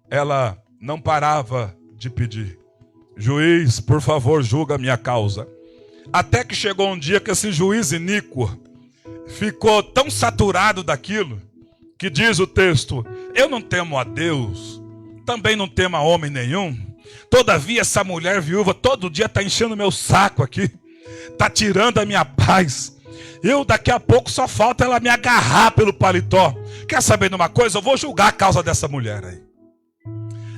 ela não parava de pedir. Juiz, por favor, julga a minha causa. Até que chegou um dia que esse juiz iníquo ficou tão saturado daquilo, que diz o texto, eu não temo a Deus, também não temo a homem nenhum. Todavia essa mulher viúva todo dia está enchendo meu saco aqui, está tirando a minha paz. Eu daqui a pouco só falta ela me agarrar pelo paletó. Quer saber de uma coisa? Eu vou julgar a causa dessa mulher aí.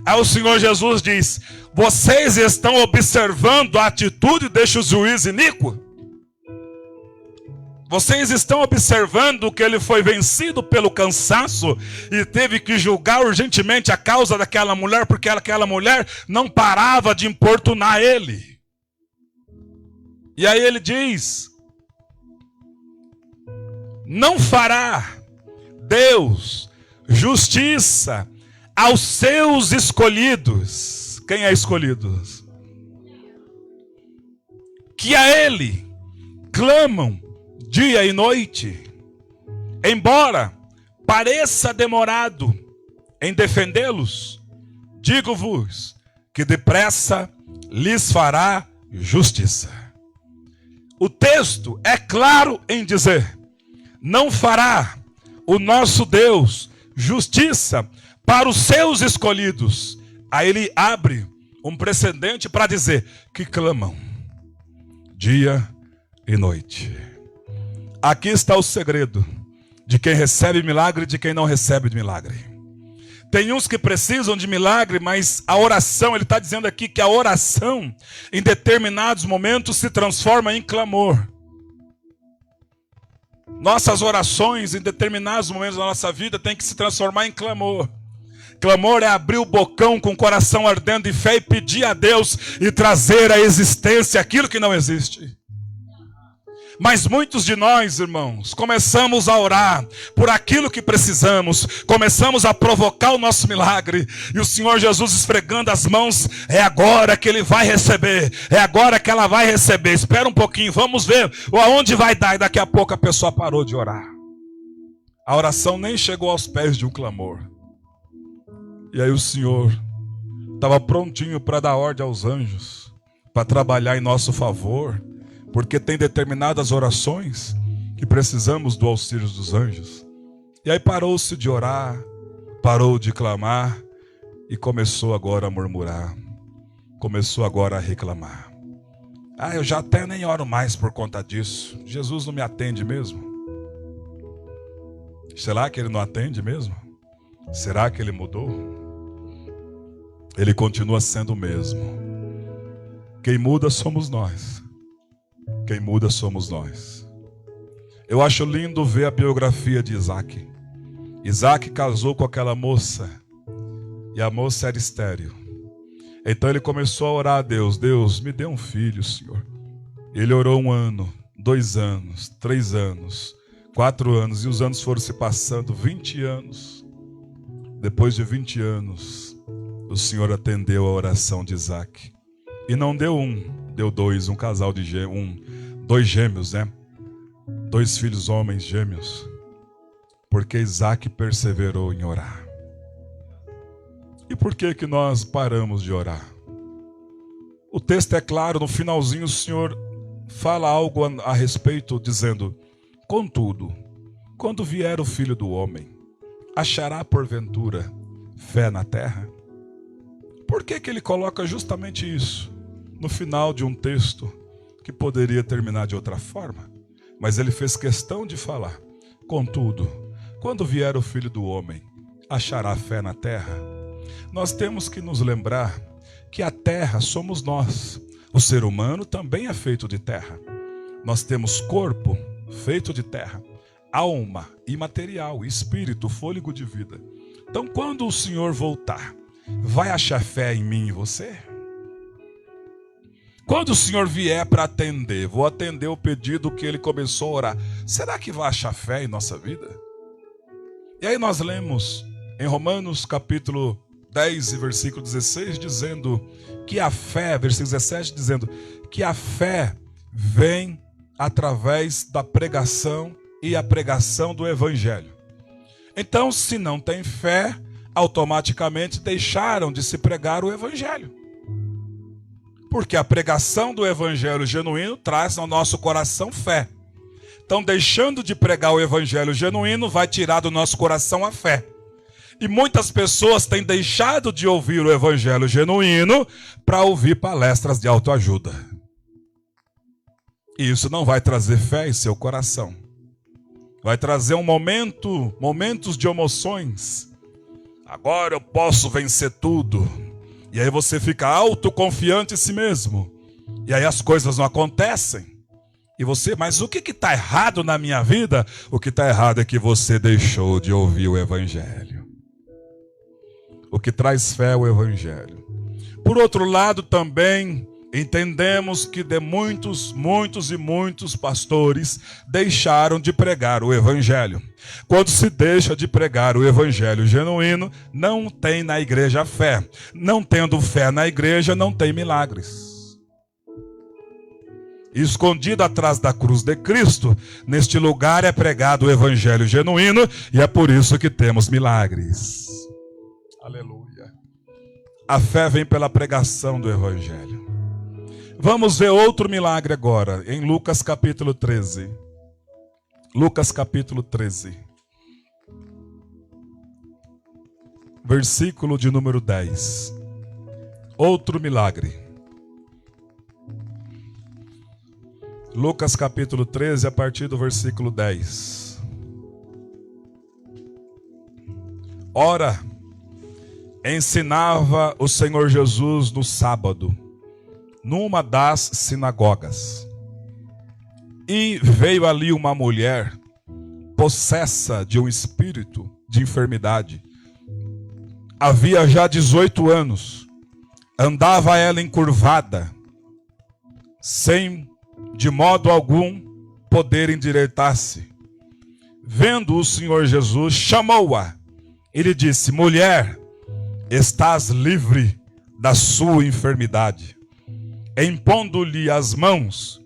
Aí o Senhor Jesus diz, vocês estão observando a atitude deste juiz iníquo? Vocês estão observando que ele foi vencido pelo cansaço e teve que julgar urgentemente a causa daquela mulher, porque aquela mulher não parava de importunar ele. E aí ele diz, não fará Deus justiça aos seus escolhidos. Quem é escolhido? que a Ele clamam dia e noite, embora pareça demorado em defendê-los, digo-vos que depressa lhes fará justiça. O texto é claro em dizer: não fará o nosso Deus justiça para os seus escolhidos. Aí ele abre um precedente para dizer que clamam dia e noite. Aqui está o segredo de quem recebe milagre e de quem não recebe milagre. Tem uns que precisam de milagre, mas a oração, ele está dizendo aqui que a oração, em determinados momentos, se transforma em clamor. Nossas orações, em determinados momentos da nossa vida, tem que se transformar em clamor. Clamor é abrir o bocão com o coração ardendo de fé e pedir a Deus e trazer à existência aquilo que não existe. Mas muitos de nós, irmãos, começamos a orar por aquilo que precisamos, começamos a provocar o nosso milagre, e o Senhor Jesus esfregando as mãos: é agora que Ele vai receber, é agora que ela vai receber, espera um pouquinho, vamos ver aonde vai dar, e daqui a pouco a pessoa parou de orar. A oração nem chegou aos pés de um clamor. E aí o Senhor estava prontinho para dar ordem aos anjos, para trabalhar em nosso favor, porque tem determinadas orações que precisamos do auxílio dos anjos. E aí parou-se de orar, parou de clamar e começou agora a murmurar, começou agora a reclamar. Eu já até nem oro mais por conta disso. Jesus não me atende mesmo? Será que Ele não atende mesmo? Será que Ele mudou? Ele continua sendo o mesmo. Quem muda somos nós. Quem muda somos nós. Eu acho lindo ver a biografia de Isaac. Isaac casou com aquela moça, e a moça era estéril. Então ele começou a orar a Deus: Deus, me dê um filho, Senhor. Ele orou 1 ano, 2 anos, 3 anos, 4 anos, e os anos foram se passando, 20 anos. Depois de 20 anos, o Senhor atendeu a oração de Isaac. E não deu 1, deu 2, um casal de gêmeos, 2 gêmeos, né? 2 filhos homens gêmeos. Porque Isaac perseverou em orar. E por que que nós paramos de orar? O texto é claro, no finalzinho o Senhor fala algo a respeito, dizendo: contudo, quando vier o Filho do Homem, achará porventura fé na terra? Por que que ele coloca justamente isso no final de um texto que poderia terminar de outra forma? Mas ele fez questão de falar: contudo, quando vier o Filho do Homem, achará fé na terra? Nós temos que nos lembrar que a terra somos nós. O ser humano também é feito de terra. Nós temos corpo feito de terra, alma imaterial, espírito, fôlego de vida. Então, quando o Senhor voltar, vai achar fé em mim e você? Quando o Senhor vier para atender, vou atender o pedido que ele começou a orar, será que vai achar fé em nossa vida? E aí nós lemos em Romanos capítulo 10 e versículo 16, dizendo que a fé, versículo 17, dizendo que a fé vem através da pregação e a pregação do Evangelho. Então, se não tem fé, automaticamente deixaram de se pregar o Evangelho. Porque a pregação do Evangelho genuíno traz ao nosso coração fé. Então, deixando de pregar o Evangelho genuíno, vai tirar do nosso coração a fé. E muitas pessoas têm deixado de ouvir o Evangelho genuíno para ouvir palestras de autoajuda. E isso não vai trazer fé em seu coração. Vai trazer momentos de emoções. Agora eu posso vencer tudo. E aí você fica autoconfiante em si mesmo. E aí as coisas não acontecem. E você, mas o que está errado na minha vida? O que está errado é que você deixou de ouvir o Evangelho. O que traz fé é o Evangelho. Por outro lado também, entendemos que de muitos pastores deixaram de pregar o Evangelho. Quando se deixa de pregar o Evangelho genuíno, não tem na igreja fé. Não tendo fé na igreja, não tem milagres. escondido atrás da cruz de Cristo, neste lugar é pregado o evangelho genuíno e é por isso que temos milagres. Aleluia. A fé vem pela pregação do evangelho. Vamos ver outro milagre agora, em Lucas capítulo 13. Lucas capítulo 13. Versículo de número 10. Outro milagre. Lucas capítulo 13, a partir do versículo 10. Ora, ensinava o Senhor Jesus no sábado, numa das sinagogas. E veio ali uma mulher, possessa de um espírito de enfermidade. Havia já 18 anos. Andava ela encurvada, sem de modo algum poder endireitar-se. Vendo o Senhor Jesus, chamou-a e lhe disse: mulher, estás livre da sua enfermidade. Impondo-lhe as mãos,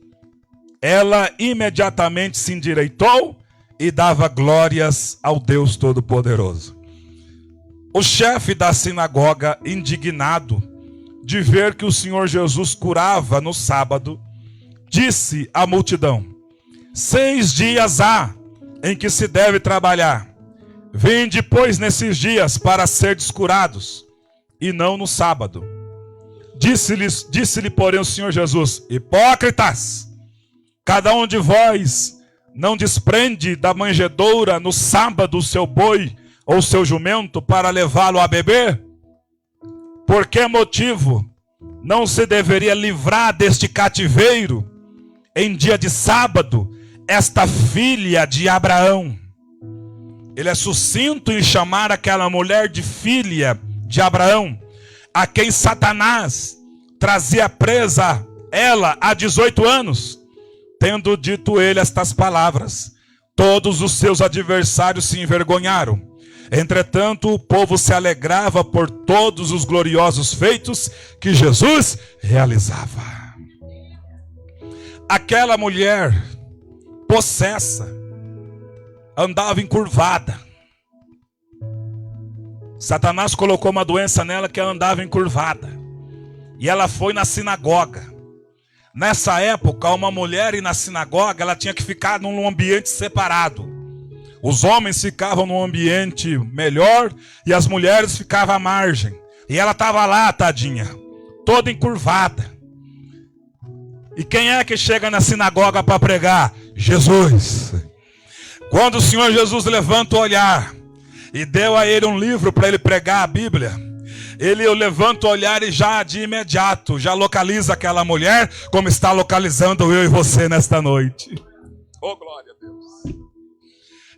ela imediatamente se endireitou e dava glórias ao Deus Todo-Poderoso. O chefe da sinagoga, indignado de ver que o Senhor Jesus curava no sábado, disse à multidão: 6 dias há em que se deve trabalhar. Vinde, pois, nesses dias para serdes curados, e não no sábado. Disse-lhe, porém, o Senhor Jesus: hipócritas, cada um de vós não desprende da manjedoura no sábado o seu boi ou seu jumento para levá-lo a beber? Por que motivo não se deveria livrar deste cativeiro em dia de sábado esta filha de Abraão? Ele é sucinto em chamar aquela mulher de filha de Abraão, a quem Satanás trazia presa ela há 18 anos. Tendo dito ele estas palavras, todos os seus adversários se envergonharam. Entretanto, o povo se alegrava por todos os gloriosos feitos que Jesus realizava. Aquela mulher possessa andava encurvada. Satanás colocou uma doença nela que ela andava encurvada. E ela foi na sinagoga. Nessa época, uma mulher ir na sinagoga, ela tinha que ficar num ambiente separado. Os homens ficavam num ambiente melhor e as mulheres ficavam à margem. E ela estava lá, tadinha, toda encurvada. E quem é que chega na sinagoga para pregar? Jesus. Quando o Senhor Jesus levanta o olhar e deu a ele um livro para ele pregar a Bíblia, ele levanta o olhar e já de imediato já localiza aquela mulher como está localizando eu e você nesta noite. Oh, glória a Deus.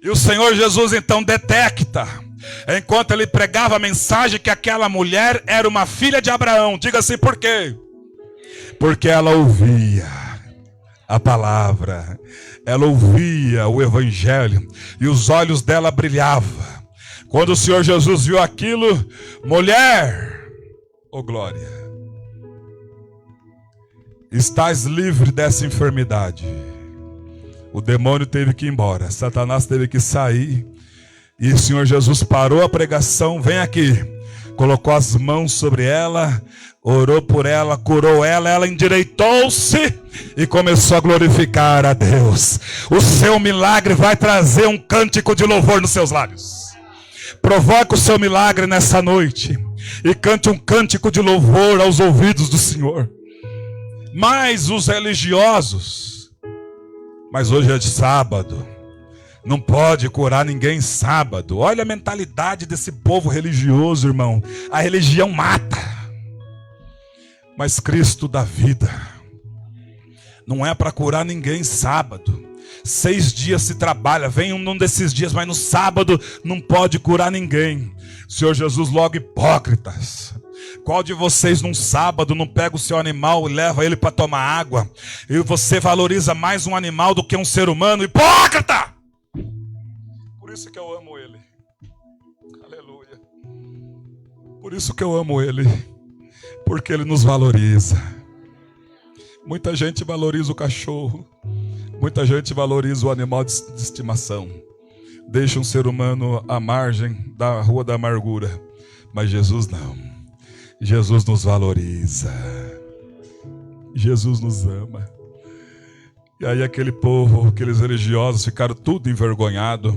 E o Senhor Jesus então detecta, enquanto ele pregava a mensagem, que aquela mulher era uma filha de Abraão. Diga assim, por quê? Porque ela ouvia a palavra, ela ouvia o evangelho e os olhos dela brilhavam. Quando o Senhor Jesus viu aquilo, mulher, oh glória, estás livre dessa enfermidade. O demônio teve que ir embora, Satanás teve que sair. E o Senhor Jesus parou a pregação, vem aqui, colocou as mãos sobre ela, orou por ela, curou ela, ela endireitou-se e começou a glorificar a Deus. O seu milagre vai trazer um cântico de louvor nos seus lábios. Provoque o seu milagre nessa noite e cante um cântico de louvor aos ouvidos do Senhor. Mas os religiosos, mas hoje é de sábado, não pode curar ninguém sábado. Olha a mentalidade desse povo religioso, irmão. A religião mata, mas Cristo dá vida. Não é para curar ninguém sábado. 6 dias se trabalha, vem um desses dias, mas no sábado não pode curar ninguém. Senhor Jesus, logo, hipócritas, qual de vocês num sábado não pega o seu animal e leva ele para tomar água? E você valoriza mais um animal do que um ser humano? Hipócrita! Por isso que eu amo ele. Aleluia. Por isso que eu amo ele, porque ele nos valoriza. Muita gente valoriza o cachorro. Muita gente valoriza o animal de estimação. Deixa um ser humano à margem da rua da amargura. Mas Jesus não. Jesus nos valoriza. Jesus nos ama. E aí aquele povo, aqueles religiosos ficaram tudo envergonhados.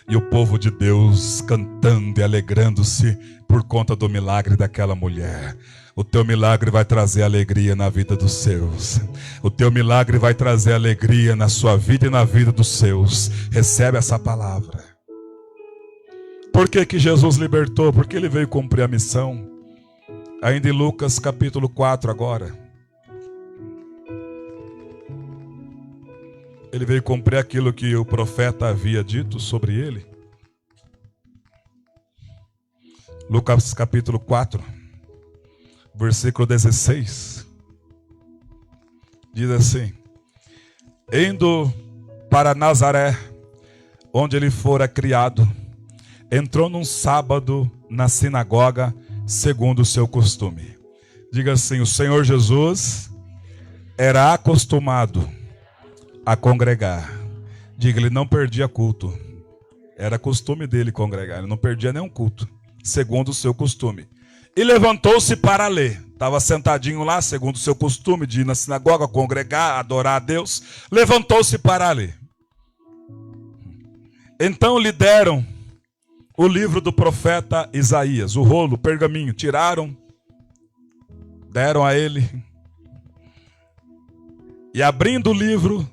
E o povo de Deus cantando e alegrando-se por conta do milagre daquela mulher. O teu milagre vai trazer alegria na vida dos seus. O teu milagre vai trazer alegria na sua vida e na vida dos seus. Recebe essa palavra. Por que que Jesus libertou? Porque ele veio cumprir a missão. Ainda em Lucas capítulo 4 agora. Ele veio cumprir aquilo que o profeta havia dito sobre ele. Lucas capítulo 4, versículo 16. Diz assim: indo para Nazaré, onde ele fora criado, entrou num sábado na sinagoga, segundo o seu costume. Diga assim: o Senhor Jesus era acostumado a congregar. Diga, ele não perdia culto. Era costume dele congregar, ele não perdia nenhum culto, segundo o seu costume. E levantou-se para ler. Estava sentadinho lá, segundo o seu costume de ir na sinagoga, congregar, adorar a Deus. Levantou-se para ler. Então lhe deram o livro do profeta Isaías, o rolo, o pergaminho, tiraram, deram a ele. E abrindo o livro,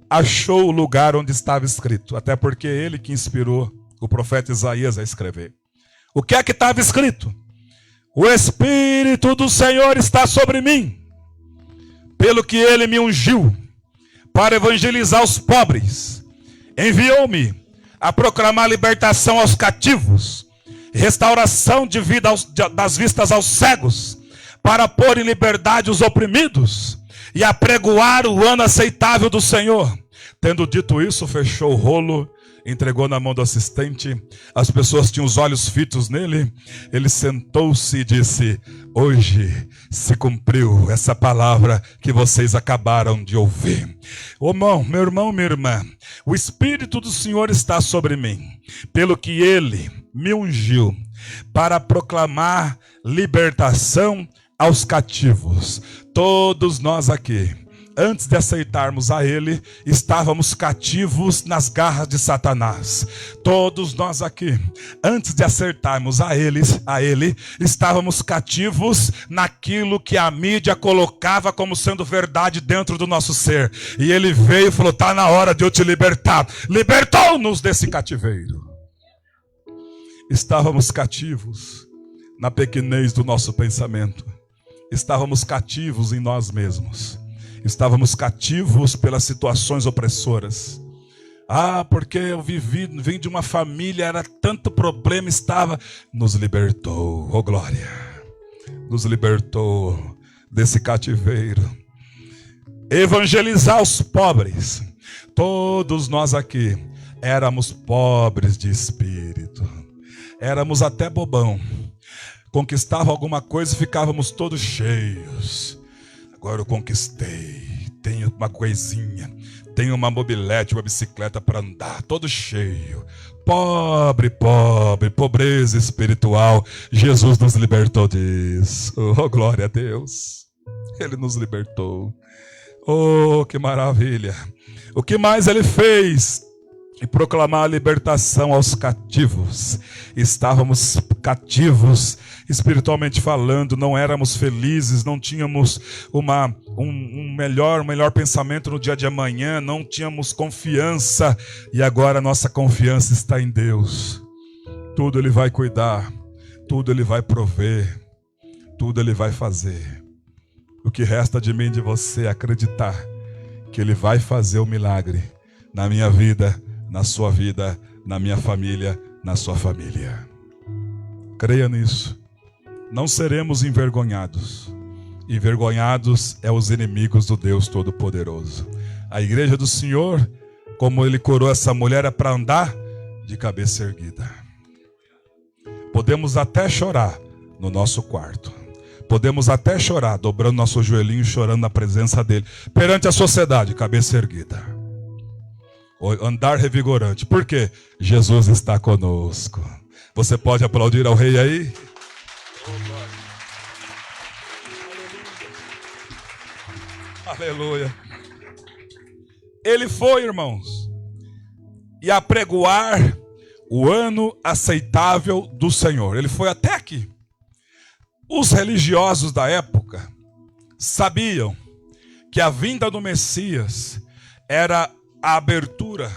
achou o lugar onde estava escrito, até porque ele que inspirou o profeta Isaías a escrever. O que é que estava escrito? O Espírito do Senhor está sobre mim, pelo que ele me ungiu para evangelizar os pobres. Enviou-me a proclamar libertação aos cativos, restauração de vida das vistas aos cegos, para pôr em liberdade os oprimidos e apregoar o ano aceitável do Senhor. Tendo dito isso, fechou o rolo, entregou na mão do assistente. As pessoas tinham os olhos fitos nele. Ele sentou-se e disse: hoje se cumpriu essa palavra que vocês acabaram de ouvir. Ô meu irmão, minha irmã, o Espírito do Senhor está sobre mim, pelo que ele me ungiu para proclamar libertação aos cativos. Todos nós aqui, antes de aceitarmos a ele, estávamos cativos nas garras de Satanás. Todos nós aqui, antes de aceitarmos a ele, estávamos cativos naquilo que a mídia colocava como sendo verdade dentro do nosso ser. E ele veio e falou: está na hora de eu te libertar. Libertou-nos desse cativeiro. Estávamos cativos na pequenez do nosso pensamento. Estávamos cativos em nós mesmos. Estávamos cativos pelas situações opressoras. Porque eu vim de uma família, era tanto problema, estava... Nos libertou, oh glória. Nos libertou desse cativeiro. Evangelizar os pobres. Todos nós aqui éramos pobres de espírito. Éramos até bobão. Conquistava alguma coisa e ficávamos todos cheios. Agora eu conquistei, tenho uma coisinha, tenho uma mobilete, uma bicicleta para andar, todo cheio. Pobre, pobreza espiritual. Jesus nos libertou disso. Oh, glória a Deus. Ele nos libertou. Oh, que maravilha. O que mais ele fez? E proclamar a libertação aos cativos. Estávamos cativos, espiritualmente falando, não éramos felizes, não tínhamos um melhor pensamento no dia de amanhã, não tínhamos confiança, e agora a nossa confiança está em Deus. Tudo Ele vai cuidar, tudo Ele vai prover, tudo Ele vai fazer. O que resta de mim e de você é acreditar que Ele vai fazer o milagre na minha vida, na sua vida, na minha família, na sua família. Creia nisso. Não seremos envergonhados. Envergonhados é os inimigos do Deus Todo-Poderoso. A igreja do Senhor, como Ele curou essa mulher, é para andar de cabeça erguida. Podemos até chorar no nosso quarto. Podemos até chorar, dobrando nosso joelhinho, chorando na presença dele, perante a sociedade, cabeça erguida. Andar revigorante. Por quê? Jesus está conosco. Você pode aplaudir ao rei aí? Aleluia. Ele foi, irmãos, e apregoar o ano aceitável do Senhor. Ele foi até aqui. Os religiosos da época sabiam que a vinda do Messias era a abertura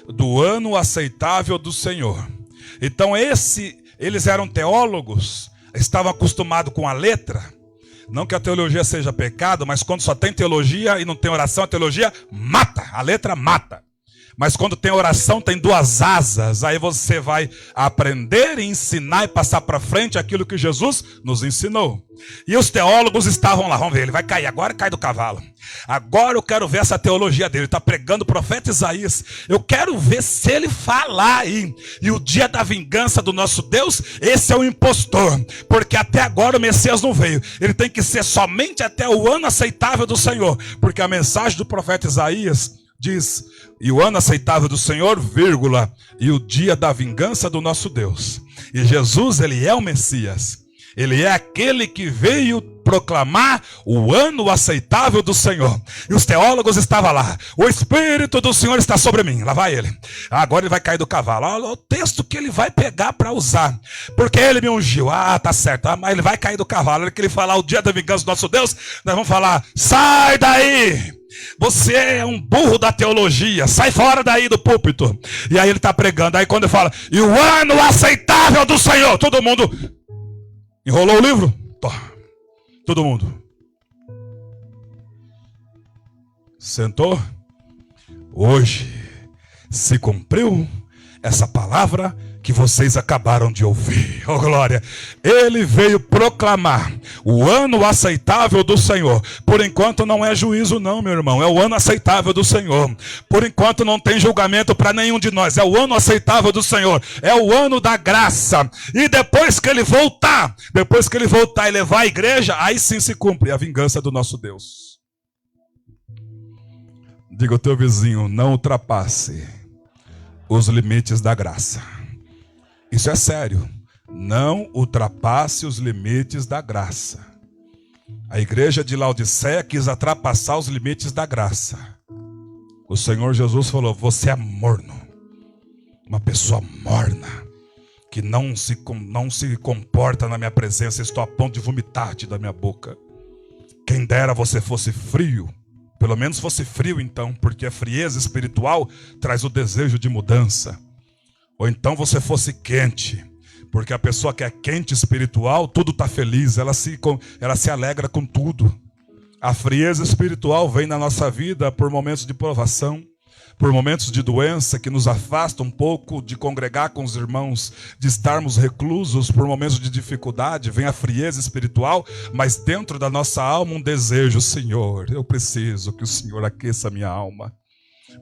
do ano aceitável do Senhor. Então eles eram teólogos, estavam acostumados com a letra. Não que a teologia seja pecado, mas quando só tem teologia e não tem oração, a teologia mata, a letra mata. Mas quando tem oração, tem duas asas. Aí você vai aprender, ensinar e passar para frente aquilo que Jesus nos ensinou. E os teólogos estavam lá. Vamos ver, ele vai cair. Agora cai do cavalo. Agora eu quero ver essa teologia dele. Ele está pregando o profeta Isaías. Eu quero ver se ele falar aí. E o dia da vingança do nosso Deus, esse é o impostor. Porque até agora o Messias não veio. Ele tem que ser somente até o ano aceitável do Senhor. Porque a mensagem do profeta Isaías diz: e o ano aceitável do Senhor, vírgula, e o dia da vingança do nosso Deus. E Jesus, ele é o Messias. Ele é aquele que veio proclamar o ano aceitável do Senhor. E os teólogos estavam lá. O Espírito do Senhor está sobre mim. Lá vai ele. Agora ele vai cair do cavalo. Olha o texto que ele vai pegar para usar. Porque ele me ungiu. Ah, tá certo. Ah, mas ele vai cair do cavalo. Ele que ele falar o dia da vingança do nosso Deus, nós vamos falar: sai daí! Você é um burro da teologia, sai fora daí do púlpito. E aí ele está pregando. Aí quando ele fala: e o ano aceitável do Senhor, todo mundo enrolou o livro? Todo mundo sentou. Hoje se cumpriu essa palavra que vocês acabaram de ouvir. Oh glória! Ele veio proclamar o ano aceitável do Senhor. Por enquanto não é juízo não, meu irmão. É o ano aceitável do Senhor. Por enquanto não tem julgamento para nenhum de nós. É o ano aceitável do Senhor. É o ano da graça. E depois que ele voltar e levar a igreja, aí sim se cumpre a vingança do nosso Deus. Diga ao teu vizinho: não ultrapasse os limites da graça. Isso é sério. Não ultrapasse os limites da graça. A igreja de Laodiceia quis ultrapassar os limites da graça. O Senhor Jesus falou: você é morno. Uma pessoa morna, que não se comporta na minha presença. Estou a ponto de vomitar-te da minha boca. Quem dera você fosse frio. Pelo menos fosse frio então, porque a frieza espiritual traz o desejo de mudança. Ou então você fosse quente, porque a pessoa que é quente espiritual, tudo está feliz, ela se alegra com tudo. A frieza espiritual vem na nossa vida por momentos de provação, por momentos de doença que nos afastam um pouco de congregar com os irmãos, de estarmos reclusos por momentos de dificuldade. Vem a frieza espiritual, mas dentro da nossa alma um desejo: Senhor, eu preciso que o Senhor aqueça a minha alma.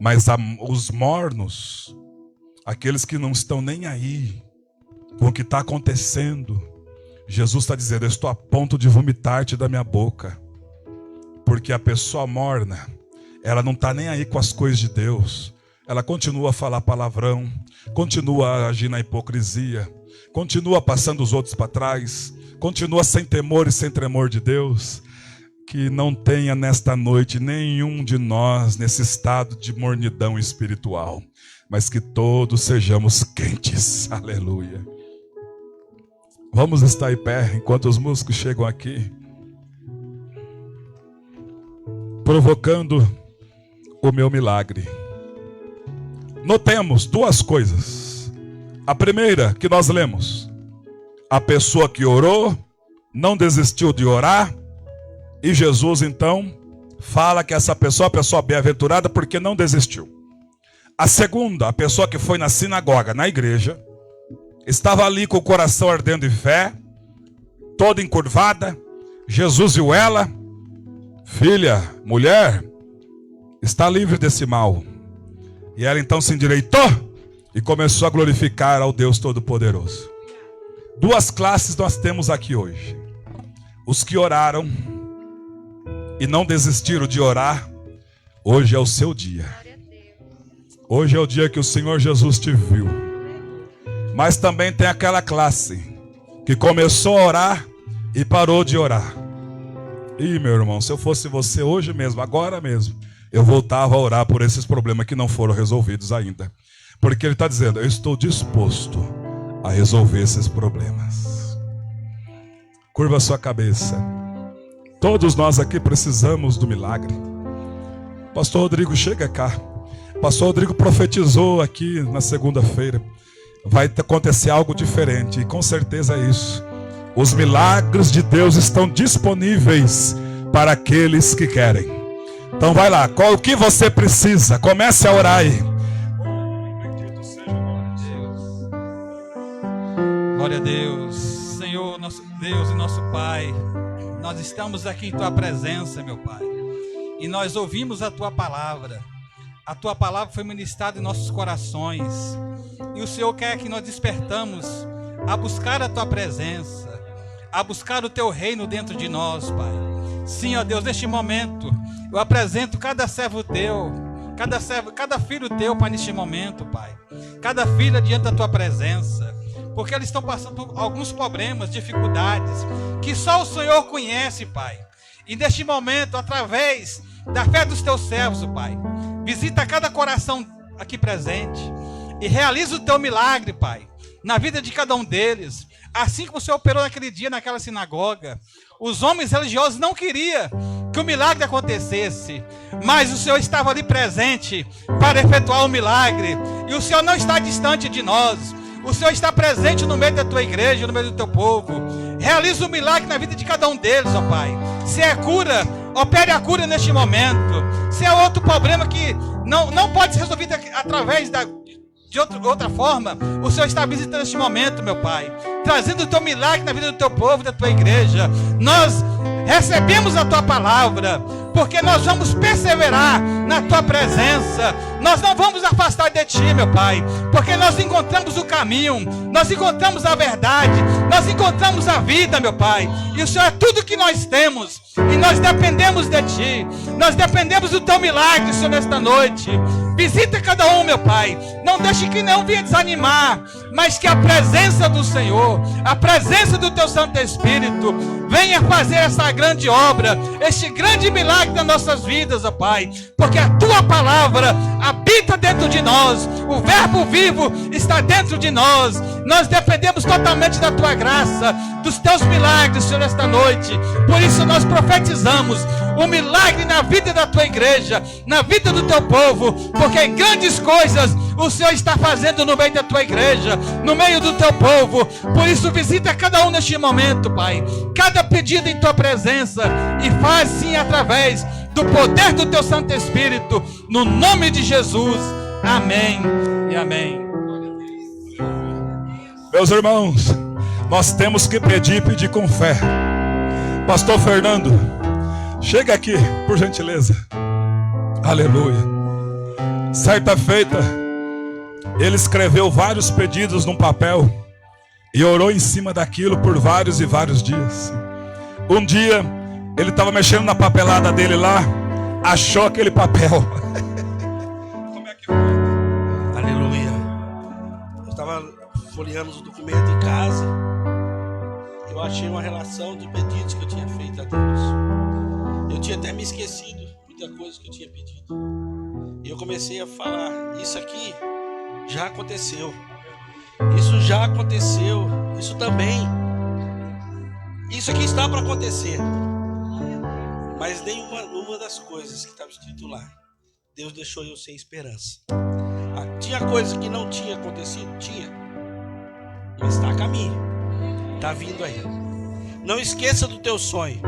Mas os mornos, aqueles que não estão nem aí com o que está acontecendo, Jesus está dizendo: eu estou a ponto de vomitar-te da minha boca. Porque a pessoa morna, ela não está nem aí com as coisas de Deus. Ela continua a falar palavrão, continua a agir na hipocrisia, continua passando os outros para trás, continua sem temor e sem tremor de Deus. Que não tenha nesta noite nenhum de nós nesse estado de mornidão espiritual, mas que todos sejamos quentes. Aleluia. Vamos estar em pé enquanto os músicos chegam aqui, provocando o meu milagre. Notemos duas coisas. A primeira que nós lemos: a pessoa que orou não desistiu de orar, e Jesus então fala que essa pessoa é a pessoa bem-aventurada porque não desistiu. A segunda, a pessoa que foi na sinagoga, na igreja, estava ali com o coração ardendo em fé, toda encurvada. Jesus viu ela: filha, mulher, está livre desse mal. E ela então se endireitou e começou a glorificar ao Deus Todo-Poderoso. Duas classes nós temos aqui hoje: Os que oraram e não desistiram de orar, hoje é o seu dia. Hoje é o dia que o Senhor Jesus te viu. Mas também tem aquela classe que começou a orar e parou de orar. E meu irmão, se eu fosse você hoje mesmo, agora mesmo, eu voltava a orar por esses problemas que não foram resolvidos ainda. Porque ele está dizendo, eu estou disposto a resolver esses problemas. Curva a sua cabeça. Todos nós aqui precisamos do milagre. Pastor Rodrigo, chega cá. Pastor Rodrigo profetizou aqui na segunda-feira. Vai acontecer algo diferente, e com certeza é isso. Os milagres de Deus estão disponíveis para aqueles que querem. Então vai lá, qual o que você precisa? Comece a orar aí. Bendito seja o nome de Deus. Glória a Deus. Senhor, nosso Deus e nosso Pai, nós estamos aqui em Tua presença, meu Pai, e nós ouvimos a Tua palavra. A Tua palavra foi ministrada em nossos corações, e o Senhor quer que nós despertamos a buscar a Tua presença, a buscar o Teu reino dentro de nós, Pai. Sim, ó Deus, neste momento eu apresento cada servo Teu, cada filho Teu, Pai, neste momento, Pai. Cada filha diante da Tua presença, porque eles estão passando por alguns problemas, dificuldades, que só o Senhor conhece, Pai. E neste momento, através da fé dos Teus servos, Pai, visita cada coração aqui presente e realiza o Teu milagre, Pai, na vida de cada um deles. Assim como o Senhor operou naquele dia, naquela sinagoga, os homens religiosos não queriam que o milagre acontecesse, mas o Senhor estava ali presente para efetuar o milagre. E o Senhor não está distante de nós, o Senhor está presente no meio da Tua igreja, no meio do Teu povo. Realiza o milagre na vida de cada um deles, ó Pai. Se é cura, opere a cura neste momento. Se é outro problema que não pode ser resolvido através de outra forma, o Senhor está visitando este momento, meu Pai, trazendo o Teu milagre na vida do Teu povo, da Tua igreja. Nós recebemos a Tua palavra, porque nós vamos perseverar na Tua presença. Nós não vamos afastar de Ti, meu Pai, porque nós encontramos o caminho, nós encontramos a verdade, nós encontramos a vida, meu Pai. E o Senhor é tudo que nós temos, e nós dependemos de Ti. Nós dependemos do Teu milagre, Senhor, nesta noite. Visita cada um, meu Pai. Não deixe que não venha desanimar, mas que a presença do Senhor, a presença do Teu Santo Espírito, venha fazer essa grande obra, este grande milagre das nossas vidas, ó Pai. Porque a Tua palavra habita dentro de nós, o Verbo vivo está dentro de nós. Nós dependemos totalmente da Tua graça, dos Teus milagres, Senhor, esta noite. Por isso nós profetizamos o milagre na vida da Tua igreja, na vida do Teu povo, porque grandes coisas o Senhor está fazendo no meio da Tua igreja, no meio do Teu povo. Por isso visita cada um neste momento, Pai, cada pedido em Tua presença, e faz sim através do poder do Teu Santo Espírito, no nome de Jesus. Amém e amém. Meus irmãos, nós temos que pedir com fé. Pastor Fernando, chega aqui, por gentileza. Aleluia. Certa feita, ele escreveu vários pedidos num papel e orou em cima daquilo por vários e vários dias. Um dia, ele estava mexendo na papelada dele lá, achou aquele papel. Como é que foi? Aleluia. Eu estava folheando os documentos em casa. Eu achei uma relação de pedidos que eu tinha feito a Deus. Eu tinha até me esquecido de muita coisa que eu tinha pedido. E eu comecei a falar, isso aqui já aconteceu. Isso já aconteceu. Isso também. Isso aqui está para acontecer. Mas nenhuma das coisas que estava escrito lá, Deus deixou eu sem esperança. Tinha coisa que não tinha acontecido? Tinha. Mas está a caminho. Está vindo aí. Não esqueça do teu sonho.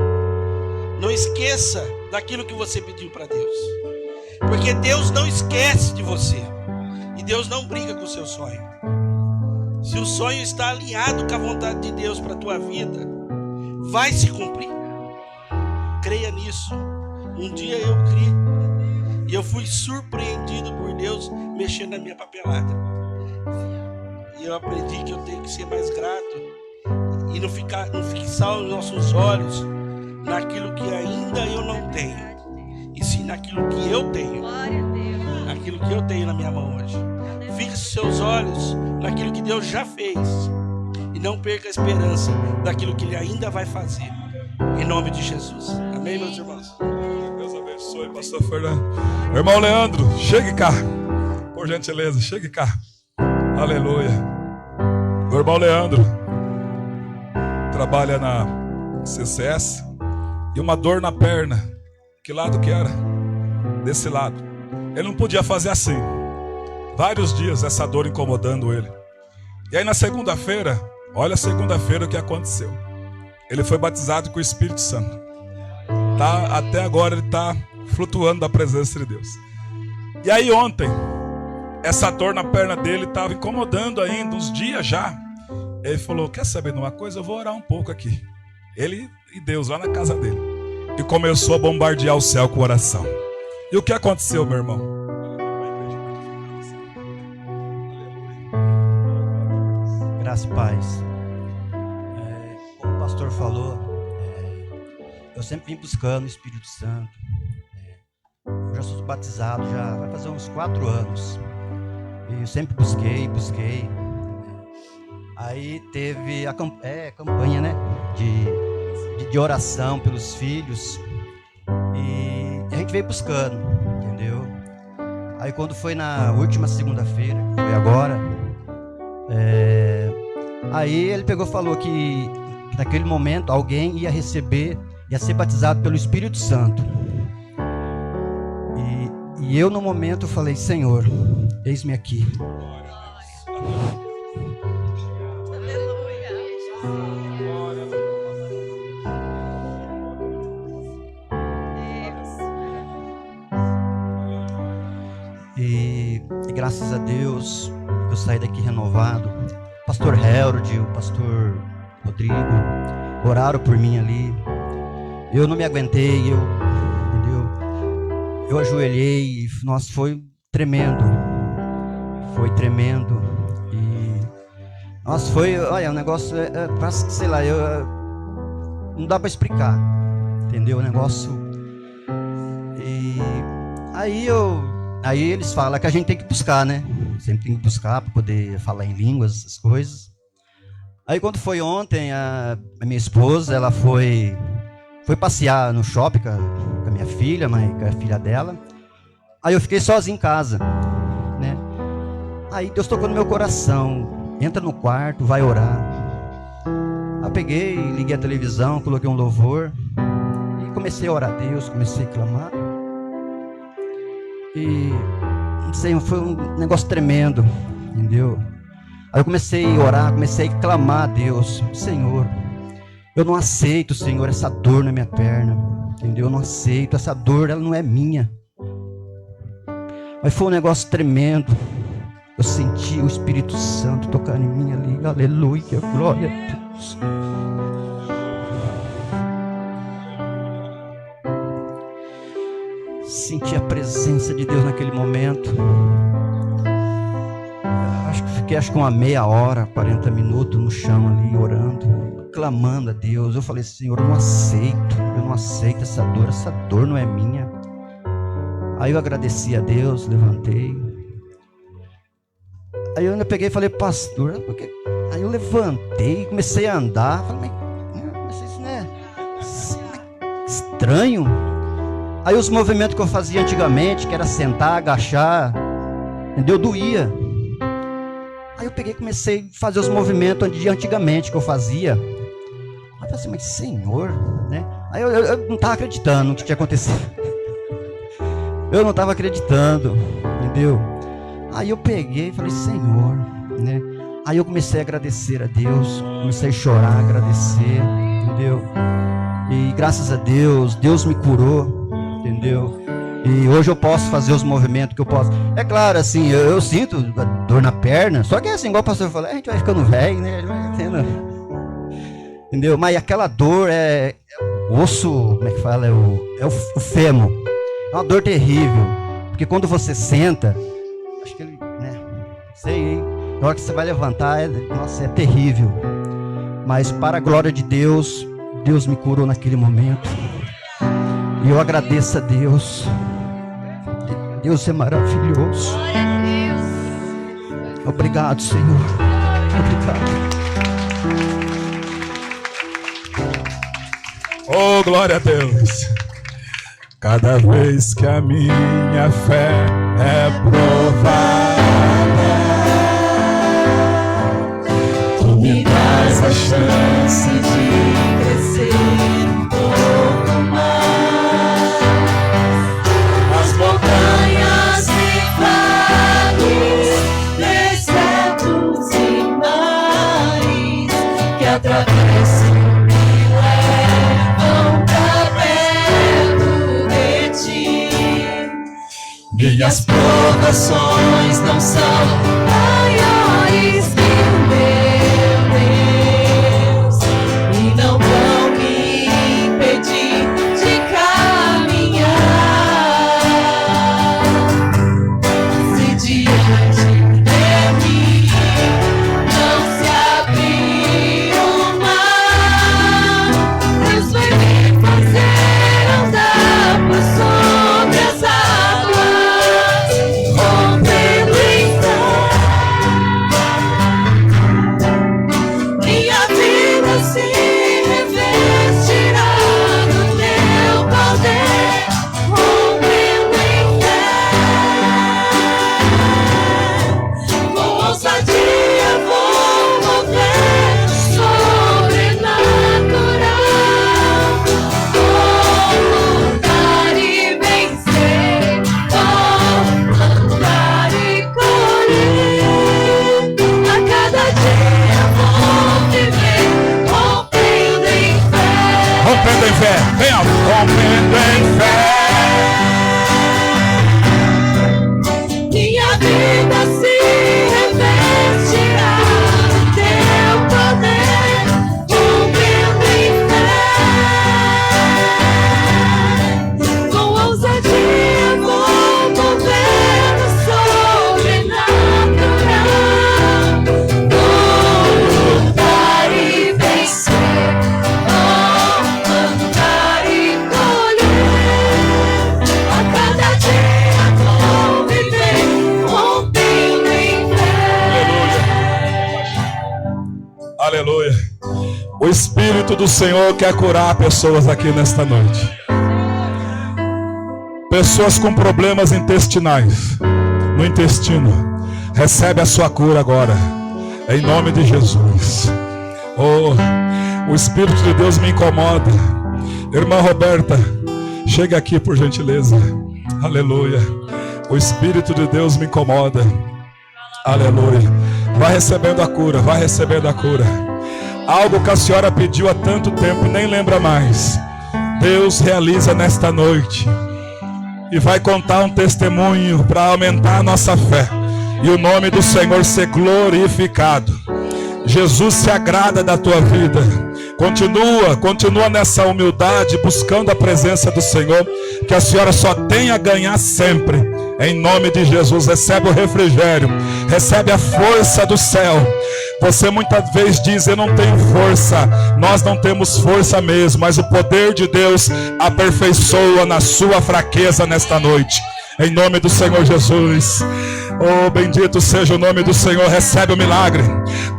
Não esqueça daquilo que você pediu para Deus. Porque Deus não esquece de você. E Deus não briga com o seu sonho. Se o sonho está alinhado com a vontade de Deus para a tua vida, vai se cumprir. Creia nisso. Um dia eu criei e eu fui surpreendido por Deus mexendo na minha papelada. E eu aprendi que eu tenho que ser mais grato e não fixar os nossos olhos naquilo que ainda eu não tenho, e sim naquilo que eu tenho, naquilo que eu tenho na minha mão hoje. Fixe seus olhos naquilo que Deus já fez e não perca a esperança daquilo que Ele ainda vai fazer, em nome de Jesus. Amém, meus irmãos? Deus abençoe, pastor Fernando. Irmão Leandro, chegue cá, por gentileza, chegue cá. Aleluia. Meu irmão Leandro trabalha na CCS e uma dor na perna. Que lado que era? Desse lado. Ele não podia fazer assim. Vários dias essa dor incomodando ele. E aí na segunda-feira, olha a segunda-feira o que aconteceu. Ele foi batizado com o Espírito Santo. Até agora ele está flutuando da presença de Deus. E aí ontem, essa dor na perna dele estava incomodando ainda, uns dias já. Ele falou, quer saber de uma coisa? Eu vou orar um pouco aqui. Ele e Deus lá na casa dele. E começou a bombardear o céu com oração. E o que aconteceu, meu irmão? Graça e paz. Como o pastor falou, eu sempre vim buscando o Espírito Santo. Eu já sou batizado, já vai fazer uns 4 anos. E eu sempre busquei. Aí teve a campanha, né, de oração pelos filhos. E a gente veio buscando, entendeu? Aí quando foi na última segunda-feira, que foi agora, aí ele pegou e falou que naquele momento alguém ia ser batizado pelo Espírito Santo. E eu no momento falei, Senhor, eis-me aqui. E graças a Deus eu saí daqui renovado. O pastor Harold, o pastor Rodrigo oraram por mim ali. Eu não me aguentei, entendeu? Eu ajoelhei e, nossa, foi tremendo. Foi tremendo. E, nossa, foi, olha, o negócio, sei lá, não dá para explicar, entendeu? O negócio. E aí eles falam que a gente tem que buscar, né? Sempre tem que buscar para poder falar em línguas, essas coisas. Aí quando foi ontem, a minha esposa, ela foi passear no shopping com a minha filha, com a filha dela. Aí eu fiquei sozinho em casa, né? Aí Deus tocou no meu coração, entra no quarto, vai orar. Aí peguei, liguei a televisão, coloquei um louvor e comecei a orar a Deus, comecei a clamar. E não sei, foi um negócio tremendo, entendeu? Aí eu comecei a orar, comecei a clamar a Deus, Senhor, eu não aceito, Senhor, essa dor na minha perna, entendeu? Eu não aceito, essa dor, ela não é minha. Mas foi um negócio tremendo. Eu senti o Espírito Santo tocando em mim ali, aleluia, glória a Deus. Senti a presença de Deus naquele momento. Fiquei uma meia hora, 40 minutos no chão ali, orando, clamando a Deus. Eu falei, Senhor, eu não aceito essa dor não é minha. Aí eu agradeci a Deus, levantei. Aí eu ainda peguei e falei, pastor, porque... Aí eu levantei, comecei a andar. Falei, mas isso não é estranho? Aí os movimentos que eu fazia antigamente, que era sentar, agachar, entendeu? Doía. Aí eu peguei e comecei a fazer os movimentos de antigamente que eu fazia. Aí eu falei assim, mas Senhor, né? Aí eu não estava acreditando no que tinha acontecido. Eu não estava acreditando, entendeu? Aí eu peguei e falei, Senhor, né? Aí eu comecei a agradecer a Deus, comecei a chorar, agradecer, entendeu? E graças a Deus, Deus me curou, entendeu? E hoje eu posso fazer os movimentos que eu posso. É claro, assim, eu sinto dor na perna, só que é assim, igual o pastor falou, a gente vai ficando velho, né? Vai tendo... Entendeu? Mas aquela dor é o osso, como é que fala? É o fêmur. É uma dor terrível, porque quando você senta, acho que ele, né? Sei, hein? Na hora que você vai levantar, nossa, é terrível. Mas para a glória de Deus, Deus me curou naquele momento. E eu agradeço a Deus. Deus é maravilhoso. Obrigado, Senhor. Obrigado. Oh, glória a Deus. Cada vez que a minha fé é provada, tu me dás a chance de crescer um pouco mais. As montanhas e vales, desertos e mares que atravessam me levam pra perto de ti. Minhas provações não são maiores que o meu Deus e não vão me impedir de caminhar. Se diante de mim não se abrir o mar, Deus vai me fazer andar por sobre as águas, rompendo em minha vida se revestirá do teu poder, rompendo em fé. Com ousadia vou mover o sobrenatural. Vou lutar e vencer, vou plantar e colher. A cada dia vou viver, rompendo em fé. rompendo em fé. Bem alto. Rompendo em fé. Minha vida se revestirá do teu poder, rompendo em fé. Com ousadia vou mover o sobrenatural. Vou lutar e vencer, vou plantar e colher. A cada dia vou viver, rompendo em fé. Aleluia. O Espírito do Senhor quer curar pessoas aqui nesta noite. Pessoas com problemas intestinais, no intestino. Recebe a sua cura agora, em nome de Jesus. Oh, o Espírito de Deus me incomoda. Irmã Roberta, chega aqui por gentileza. Aleluia. O Espírito de Deus me incomoda. Aleluia. Vai recebendo a cura, vai recebendo a cura. Algo que a senhora pediu há tanto tempo e nem lembra mais, Deus realiza nesta noite. E vai contar um testemunho para aumentar a nossa fé e o nome do Senhor ser glorificado. Jesus se agrada da tua vida. Continua nessa humildade, buscando a presença do Senhor, que a senhora só tem a ganhar sempre. Em nome de Jesus, recebe o refrigério, recebe a força do céu. Você muitas vezes diz: eu não tenho força. Nós não temos força mesmo, mas o poder de Deus aperfeiçoa na sua fraqueza nesta noite. Em nome do Senhor Jesus. Oh, bendito seja o nome do Senhor. Recebe o milagre.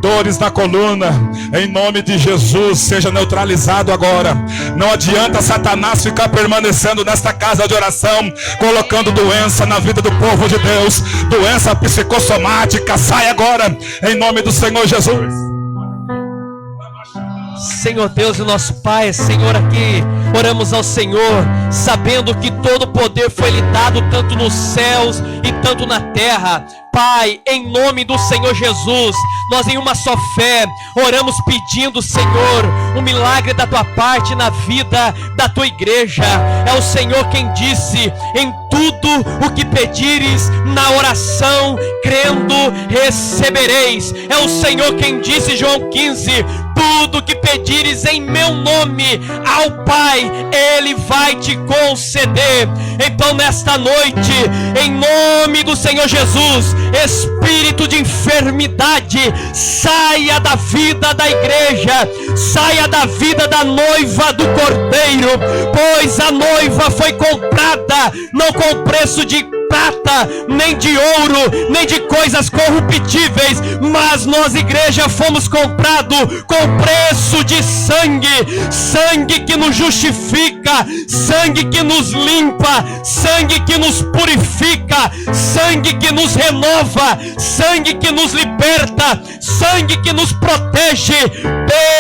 Dores na coluna, em nome de Jesus, seja neutralizado agora. Não adianta Satanás ficar permanecendo nesta casa de oração, colocando doença na vida do povo de Deus. Doença psicossomática, sai agora, em nome do Senhor Jesus. Senhor Deus e nosso Pai, Senhor, aqui oramos ao Senhor, sabendo que todo poder foi lhe dado tanto nos céus e tanto na terra. Pai, em nome do Senhor Jesus, nós em uma só fé oramos pedindo, Senhor, um milagre da tua parte na vida da tua igreja. É o Senhor quem disse: em tudo o que pedires na oração, crendo, recebereis. É o Senhor quem disse, João 15: tudo que pedires em meu nome ao Pai, Ele vai te conceder. Então nesta noite, em nome do Senhor Jesus, espírito de enfermidade, saia da vida da igreja, saia da vida da noiva do Cordeiro, pois a noiva foi comprada não com preço de prata, nem de ouro, nem de coisas corruptíveis, mas nós, igreja, fomos comprados com preço de sangue, sangue que nos justifica, sangue que nos limpa, sangue que nos purifica, sangue que nos renova, sangue que nos liberta, sangue que nos protege.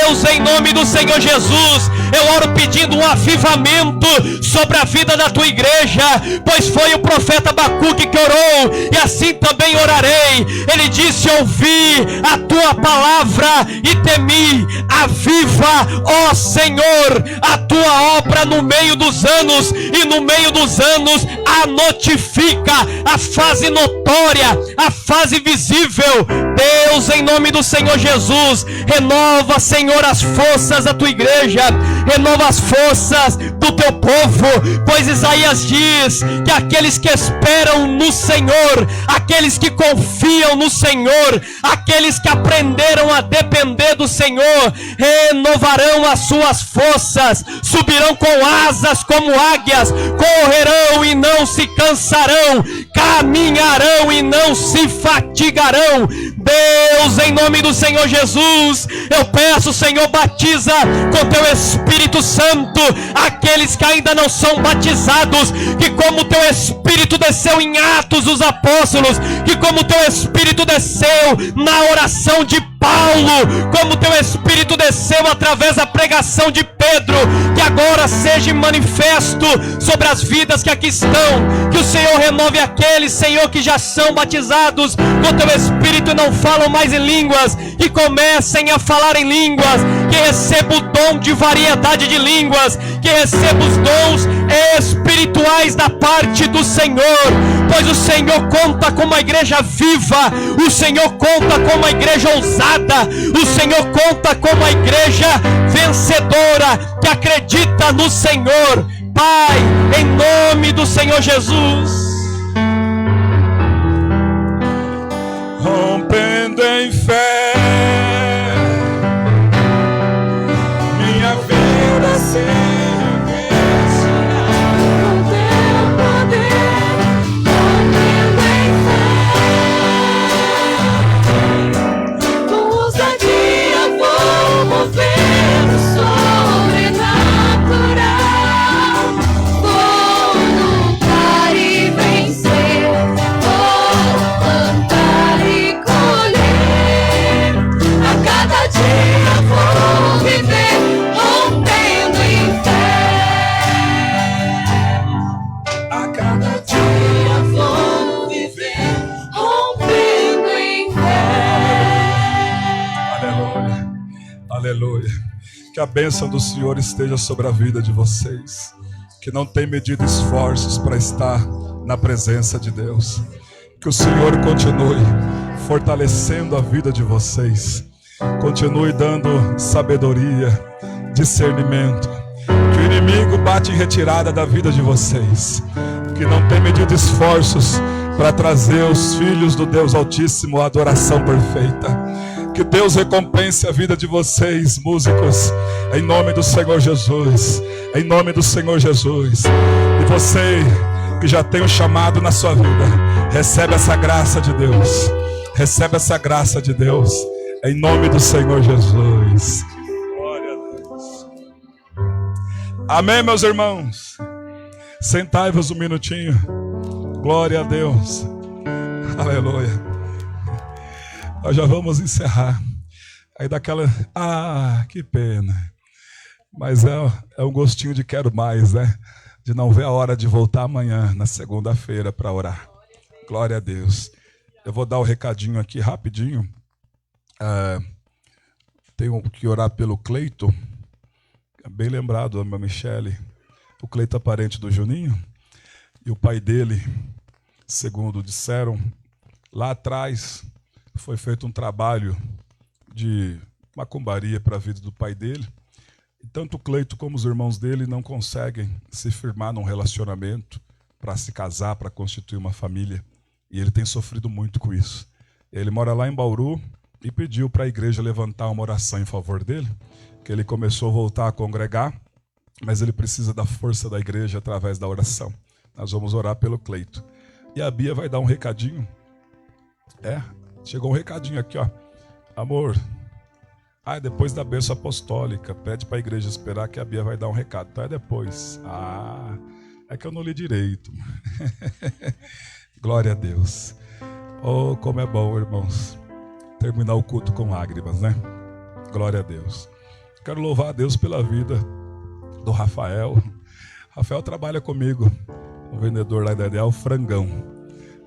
Deus, em nome do Senhor Jesus, eu oro pedindo um avivamento sobre a vida da tua igreja, pois foi o profeta Abacuque que orou, e assim também orarei. Ele disse: ouvi a tua palavra e temi. Aviva, ó Senhor, a tua obra no meio dos anos, e no meio dos anos a notifica, a fase notória, a fase visível. Deus, em nome do Senhor Jesus, renova, Senhor, as forças da tua igreja, renova as forças do teu povo, pois Isaías diz que aqueles que esperam no Senhor, aqueles que confiam no Senhor, aqueles que aprenderam a depender do Senhor, renovarão as suas forças, subirão com asas como águias, correrão e não se cansarão, caminharão e não se fatigarão. Deus, em nome do Senhor Jesus, eu peço, Senhor, batiza com teu Espírito Santo aqueles que ainda não são batizados, que como teu Espírito desceu em Atos dos Apóstolos, que como teu Espírito desceu na oração de Paulo, como teu Espírito desceu através da pregação de Pedro, que agora seja manifesto sobre as vidas que aqui estão, que o Senhor renove aqueles, Senhor, que já são batizados com teu Espírito e não falam mais em línguas, que comecem a falar em línguas, que recebam o dom de variedade de línguas, que recebam os dons espirituais da parte do Senhor, pois o Senhor conta com uma igreja viva, o Senhor conta com uma igreja ousada, o Senhor conta com uma igreja vencedora, que acredita no Senhor. Pai, em nome do Senhor Jesus, rompendo em fé, minha vida se revestirá do teu poder, rompendo em fé, com ousadia vou mover o sobrenatural, vou lutar e vencer, vou plantar e colher, a cada dia vou viver rompendo em fé, a cada dia vou viver rompendo em fé. Aleluia, aleluia. Que a bênção do Senhor esteja sobre a vida de vocês, que não tem medido esforços para estar na presença de Deus. Que o Senhor continue fortalecendo a vida de vocês, continue dando sabedoria, discernimento. Que o inimigo bate em retirada da vida de vocês, que não tem medido esforços para trazer os filhos do Deus Altíssimo à adoração perfeita. Que Deus recompense a vida de vocês, músicos, em nome do Senhor Jesus, em nome do Senhor Jesus. E você que já tem um chamado na sua vida, recebe essa graça de Deus, recebe essa graça de Deus, em nome do Senhor Jesus. Glória a Deus. Amém, meus irmãos. Sentai-vos um minutinho. Glória a Deus. Aleluia. Nós já vamos encerrar. Aí daquela, que pena. Mas é um gostinho de quero mais, né? De não ver a hora de voltar amanhã, na segunda-feira, para orar. Glória a Deus. Eu vou dar o recadinho aqui rapidinho. Tenho que orar pelo Cleito. Bem lembrado, a minha Michele. O Cleito é parente do Juninho. E o pai dele, segundo disseram, lá atrás foi feito um trabalho de macumbaria para a vida do pai dele. E tanto o Cleito como os irmãos dele não conseguem se firmar num relacionamento para se casar, para constituir uma família. E ele tem sofrido muito com isso. Ele mora lá em Bauru e pediu para a igreja levantar uma oração em favor dele, que ele começou a voltar a congregar, mas ele precisa da força da igreja através da oração. Nós vamos orar pelo Cleito. E a Bia vai dar um recadinho. Chegou um recadinho aqui, ó. Amor, depois da bênção apostólica, pede para a igreja esperar que a Bia vai dar um recado. Então é depois. É que eu não li direito. Glória a Deus. Oh, como é bom, irmãos, terminar o culto com lágrimas, né? Glória a Deus. Quero louvar a Deus pela vida do Rafael. Rafael trabalha comigo, um vendedor lá da Ideal, Frangão.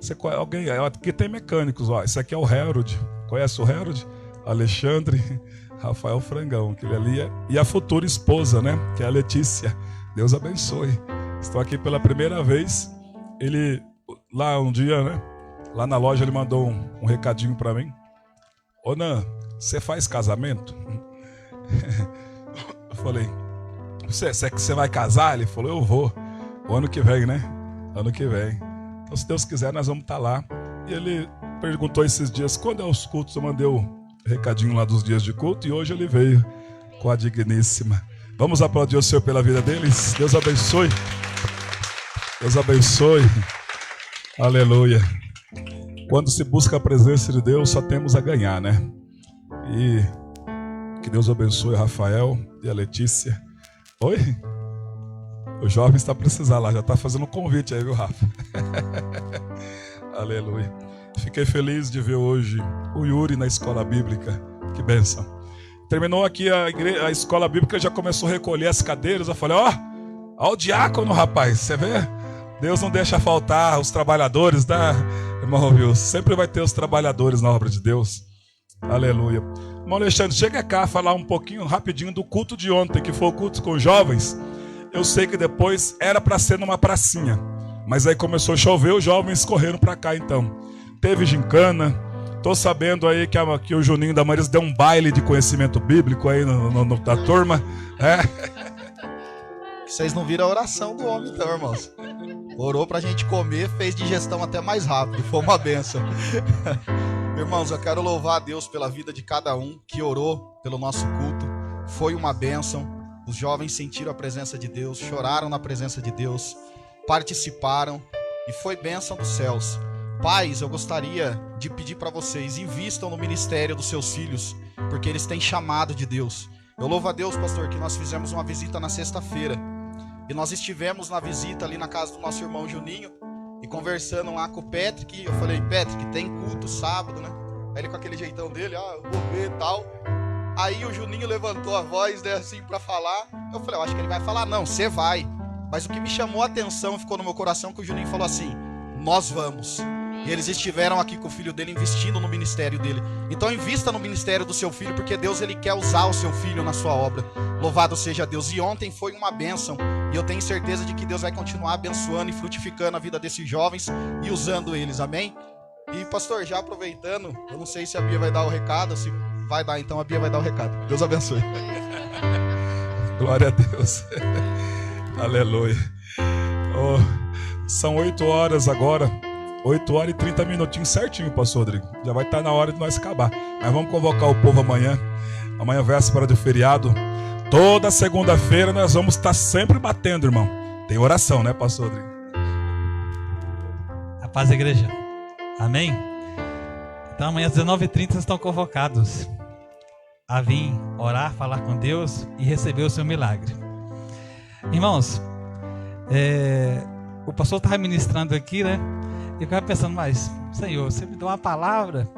Você conhece alguém? Aqui tem mecânicos, ó. Esse aqui é o Harold. Conhece o Harold? Alexandre, Rafael Frangão, que ele ali e a futura esposa, né? Que é a Letícia. Deus abençoe. Estou aqui pela primeira vez. Ele, lá um dia, né? Lá na loja ele mandou um recadinho para mim. Ô Nan, você faz casamento? Eu falei, você vai casar? Ele falou, eu vou. O ano que vem, né? Ano que vem. Então, se Deus quiser, nós vamos estar lá. E ele perguntou esses dias, quando é os cultos? Eu mandei o recadinho lá dos dias de culto e hoje ele veio com a digníssima. Vamos aplaudir o Senhor pela vida deles. Deus abençoe. Deus abençoe. Aleluia. Quando se busca a presença de Deus, só temos a ganhar, né? E que Deus abençoe o Rafael e a Letícia. Oi? O jovem está precisando lá, já está fazendo um convite aí, viu, Rafa? Aleluia. Fiquei feliz de ver hoje o Yuri na escola bíblica. Que bênção. Terminou aqui a escola bíblica, já começou a recolher as cadeiras. Eu falei, ó o diácono, rapaz, você vê? Deus não deixa faltar os trabalhadores, tá? Irmão, viu? Sempre vai ter os trabalhadores na obra de Deus. Aleluia. Irmão Alexandre, chega cá falar um pouquinho, rapidinho, do culto de ontem, que foi o culto com jovens. Eu sei que depois era para ser numa pracinha, mas aí começou a chover, os jovens correram para cá então. Teve gincana, tô sabendo aí que o Juninho da Marisa deu um baile de conhecimento bíblico aí da turma. Vocês não viram a oração do homem então, irmãos. Orou pra gente comer, fez digestão até mais rápido, foi uma bênção. Irmãos, eu quero louvar a Deus pela vida de cada um que orou pelo nosso culto. Foi uma bênção. Os jovens sentiram a presença de Deus, choraram na presença de Deus, participaram e foi bênção dos céus. Pais, eu gostaria de pedir para vocês, invistam no ministério dos seus filhos, porque eles têm chamado de Deus. Eu louvo a Deus, pastor, que nós fizemos uma visita na sexta-feira e nós estivemos na visita ali na casa do nosso irmão Juninho e conversando lá com o Patrick. Eu falei, Patrick, tem culto sábado, né? Aí ele com aquele jeitão dele, eu vou ver e tal. Aí o Juninho levantou a voz, né, assim, pra falar. Eu falei, eu acho que ele vai falar, não, você vai. Mas o que me chamou a atenção, ficou no meu coração, que o Juninho falou assim, nós vamos. E eles estiveram aqui com o filho dele, investindo no ministério dele. Então invista no ministério do seu filho, porque Deus, ele quer usar o seu filho na sua obra. Louvado seja Deus. E ontem foi uma bênção. E eu tenho certeza de que Deus vai continuar abençoando e frutificando a vida desses jovens e usando eles, amém? E pastor, já aproveitando, eu não sei se a Bia vai dar o recado, se vai dar, então a Bia vai dar o recado. Deus abençoe. Glória a Deus. Aleluia. São 8 horas agora. 8 horas e 30 minutinhos certinho, pastor Rodrigo. Já vai estar na hora de nós acabar. Mas vamos convocar o povo amanhã. Amanhã é véspera de feriado. Toda segunda-feira nós vamos estar sempre batendo, irmão. Tem oração, né, pastor Rodrigo? A paz da igreja. Amém? Então amanhã às 19h30 vocês estão convocados a vir orar, falar com Deus e receber o seu milagre. Irmãos, o pastor estava ministrando aqui, né? E eu ficava pensando, mas, Senhor, você me deu uma palavra?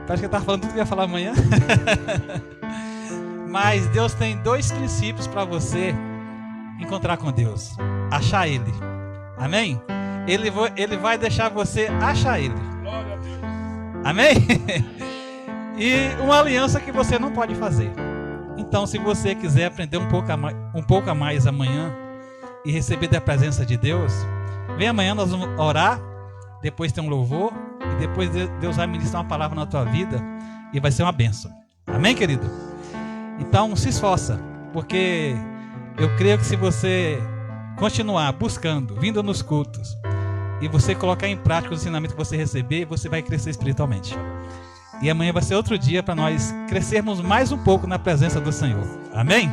Parece que ele estava falando tudo que eu ia falar amanhã. Mas Deus tem 2 princípios para você encontrar com Deus. Achar Ele. Amém? Ele vai deixar você achar Ele. Amém? E uma aliança que você não pode fazer. Então, se você quiser aprender um pouco a mais amanhã e receber da presença de Deus, vem amanhã, nós vamos orar. Depois tem um louvor e depois Deus vai ministrar uma palavra na tua vida e vai ser uma bênção. Amém, querido? Então, se esforça, porque eu creio que se você continuar buscando, vindo nos cultos, e você colocar em prática o ensinamento que você receber, você vai crescer espiritualmente. E amanhã vai ser outro dia para nós crescermos mais um pouco na presença do Senhor. Amém?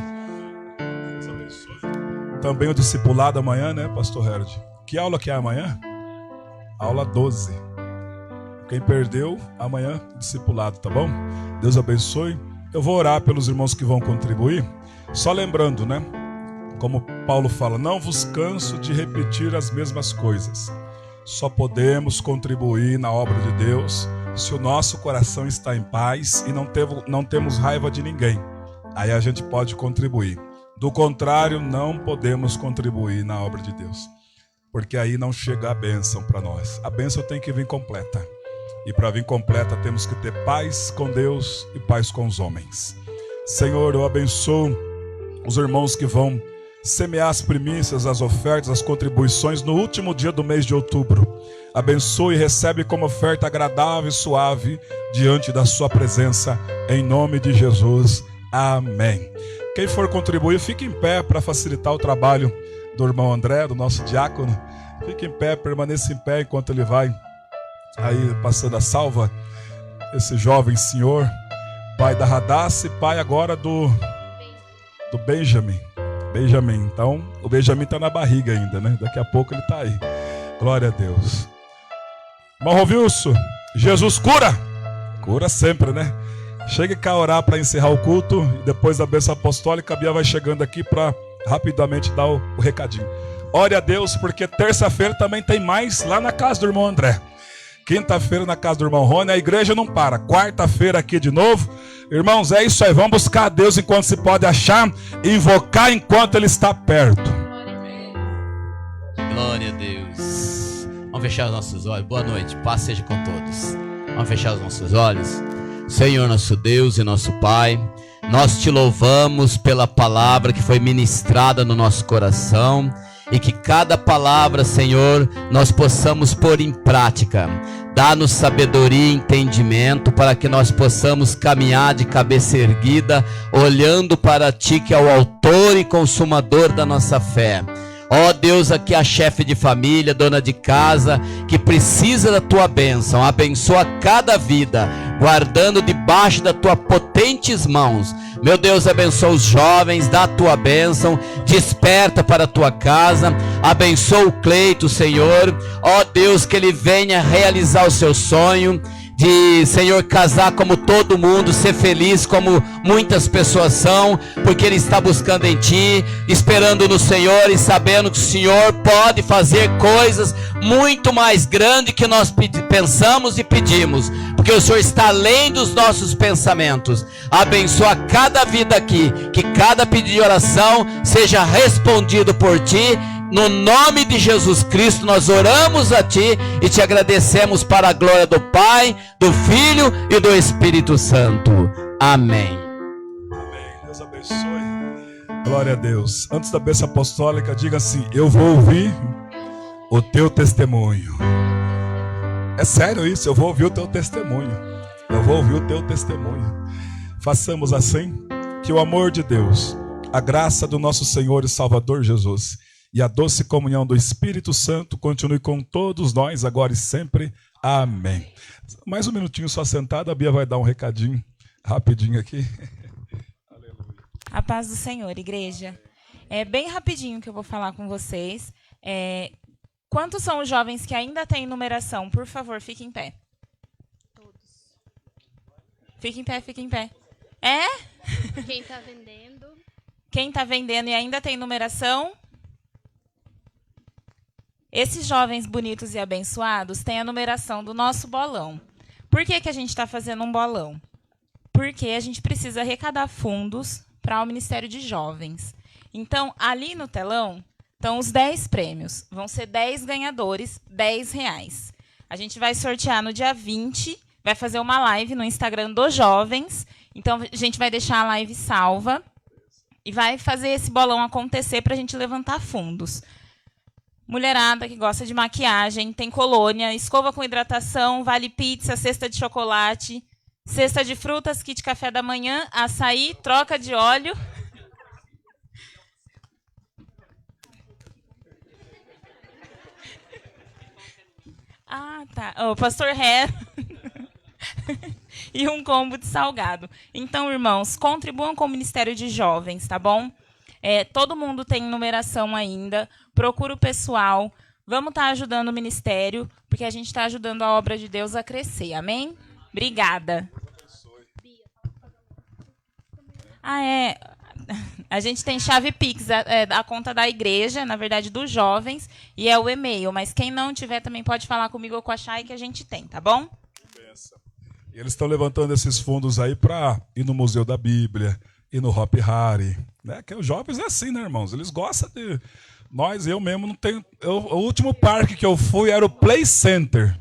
Também o discipulado amanhã, né, pastor Herd? Que aula que é amanhã? Aula 12. Quem perdeu, amanhã discipulado, tá bom? Deus abençoe. Eu vou orar pelos irmãos que vão contribuir. Só lembrando, né? Como Paulo fala, não vos canso de repetir as mesmas coisas. Só podemos contribuir na obra de Deus se o nosso coração está em paz e não temos raiva de ninguém. Aí a gente pode contribuir. Do contrário, não podemos contribuir na obra de Deus, porque aí não chega a bênção para nós. A bênção tem que vir completa. E para vir completa temos que ter paz com Deus e paz com os homens. Senhor, eu abençoo os irmãos que vão semear as primícias, as ofertas, as contribuições no último dia do mês de outubro. Abençoe e recebe como oferta agradável e suave diante da sua presença, em nome de Jesus. Amém. Quem for contribuir, fique em pé para facilitar o trabalho do irmão André, do nosso diácono. Fique em pé, permaneça em pé enquanto ele vai aí passando a salva. Esse jovem senhor, pai da Radassa e pai agora do Benjamin. Então, o Benjamin está na barriga ainda, né? Daqui a pouco ele está aí. Glória a Deus. Irmão Rovilson, Jesus cura? Cura sempre, né? Chegue cá a orar para encerrar o culto. E depois da bênção apostólica, a Bia vai chegando aqui para rapidamente dar o recadinho. Ore a Deus, porque terça-feira também tem mais lá na casa do irmão André. Quinta-feira na casa do irmão Rony. A igreja não para. Quarta-feira aqui de novo. Irmãos, é isso aí. Vamos buscar a Deus enquanto se pode achar. E invocar enquanto Ele está perto. Glória a Deus. Vamos fechar os nossos olhos. Boa noite. Paz seja com todos. Vamos fechar os nossos olhos. Senhor nosso Deus e nosso Pai, nós te louvamos pela palavra que foi ministrada no nosso coração e que cada palavra, Senhor, nós possamos pôr em prática. Dá-nos sabedoria e entendimento para que nós possamos caminhar de cabeça erguida, olhando para Ti, que é o autor e consumador da nossa fé. Ó Deus, aqui a chefe de família, dona de casa, que precisa da Tua bênção. Abençoa cada vida, guardando debaixo das Tuas potentes mãos. Meu Deus, abençoa os jovens, dá a Tua bênção, desperta para a Tua casa. Abençoa o Cleito, Senhor. Ó Deus, que ele venha realizar o seu sonho de, Senhor, casar como todo mundo, ser feliz como muitas pessoas são, porque ele está buscando em Ti, esperando no Senhor e sabendo que o Senhor pode fazer coisas muito mais grandes que nós pensamos e pedimos, porque o Senhor está além dos nossos pensamentos. Abençoa cada vida aqui, que cada pedido de oração seja respondido por Ti. No nome de Jesus Cristo nós oramos a Ti e Te agradecemos para a glória do Pai, do Filho e do Espírito Santo. Amém. Amém. Deus abençoe. Glória a Deus. Antes da bênção apostólica, diga assim: eu vou ouvir o Teu testemunho. É sério isso, eu vou ouvir o Teu testemunho. Eu vou ouvir o Teu testemunho. Façamos assim, que o amor de Deus, a graça do nosso Senhor e Salvador Jesus e a doce comunhão do Espírito Santo continue com todos nós, agora e sempre. Amém. Mais um minutinho só sentado, a Bia vai dar um recadinho rapidinho aqui. Aleluia. A paz do Senhor, igreja. É bem rapidinho que eu vou falar com vocês. Quantos são os jovens que ainda têm numeração? Por favor, fiquem em pé. Todos. Fiquem em pé, fiquem em pé. É? Quem está vendendo? Quem está vendendo e ainda tem numeração? Esses jovens bonitos e abençoados têm a numeração do nosso bolão. Por que a gente está fazendo um bolão? Porque a gente precisa arrecadar fundos para o Ministério de Jovens. Então, ali no telão estão os 10 prêmios. Vão ser 10 ganhadores, R$10. A gente vai sortear no dia 20, vai fazer uma live no Instagram dos jovens. Então, a gente vai deixar a live salva e vai fazer esse bolão acontecer para a gente levantar fundos. Mulherada que gosta de maquiagem, tem colônia, escova com hidratação, vale pizza, cesta de chocolate. Cesta de frutas, kit café da manhã, açaí, troca de óleo. Ah, tá. O pastor Ré. E um combo de salgado. Então, irmãos, contribuam com o Ministério de Jovens, tá bom? Todo mundo tem numeração ainda. Procura o pessoal. Vamos estar ajudando o ministério, porque a gente está ajudando a obra de Deus a crescer. Amém? Obrigada. A gente tem chave Pix, a conta da igreja, na verdade, dos jovens, e é o e-mail. Mas quem não tiver também pode falar comigo ou com a Chay, que a gente tem, tá bom? E eles estão levantando esses fundos aí para ir no Museu da Bíblia, ir no Hop Hari, né? Que os jovens é assim, né, irmãos? Eles gostam de... eu mesmo não tenho... O último parque que eu fui era o Play Center.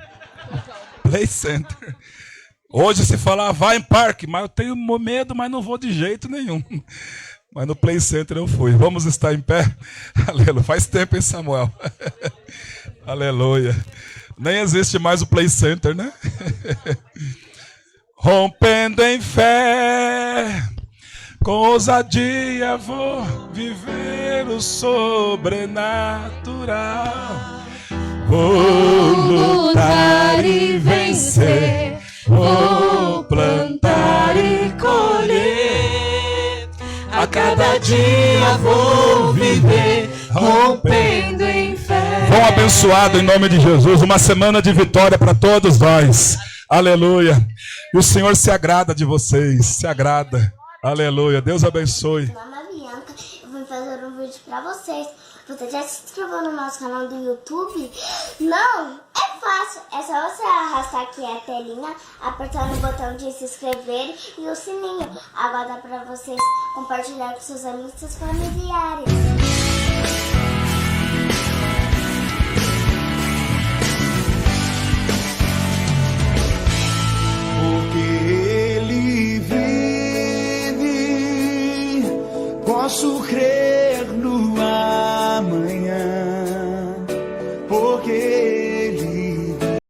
Play Center. Hoje se falar, vai em parque, mas eu tenho medo, mas não vou de jeito nenhum. Mas no Play Center eu fui. Vamos estar em pé? Aleluia. Faz tempo, hein, Samuel? Aleluia. Nem existe mais o Play Center, né? Rompendo em fé, com ousadia vou viver o sobrenatural. Vou lutar e vencer, vou plantar e colher. A cada dia vou viver, rompendo em fé. Vão abençoado em nome de Jesus, uma semana de vitória para todos nós. Aleluia. E o Senhor se agrada de vocês, se agrada. Aleluia. Deus abençoe. Meu nome é Bianca, eu vim fazer um vídeo pra vocês. Você já se inscreveu no nosso canal do YouTube? Não? É fácil. É só você arrastar aqui a telinha, apertar no botão de se inscrever e o sininho. Agora dá pra vocês compartilhar com seus amigos e seus familiares. Posso crer no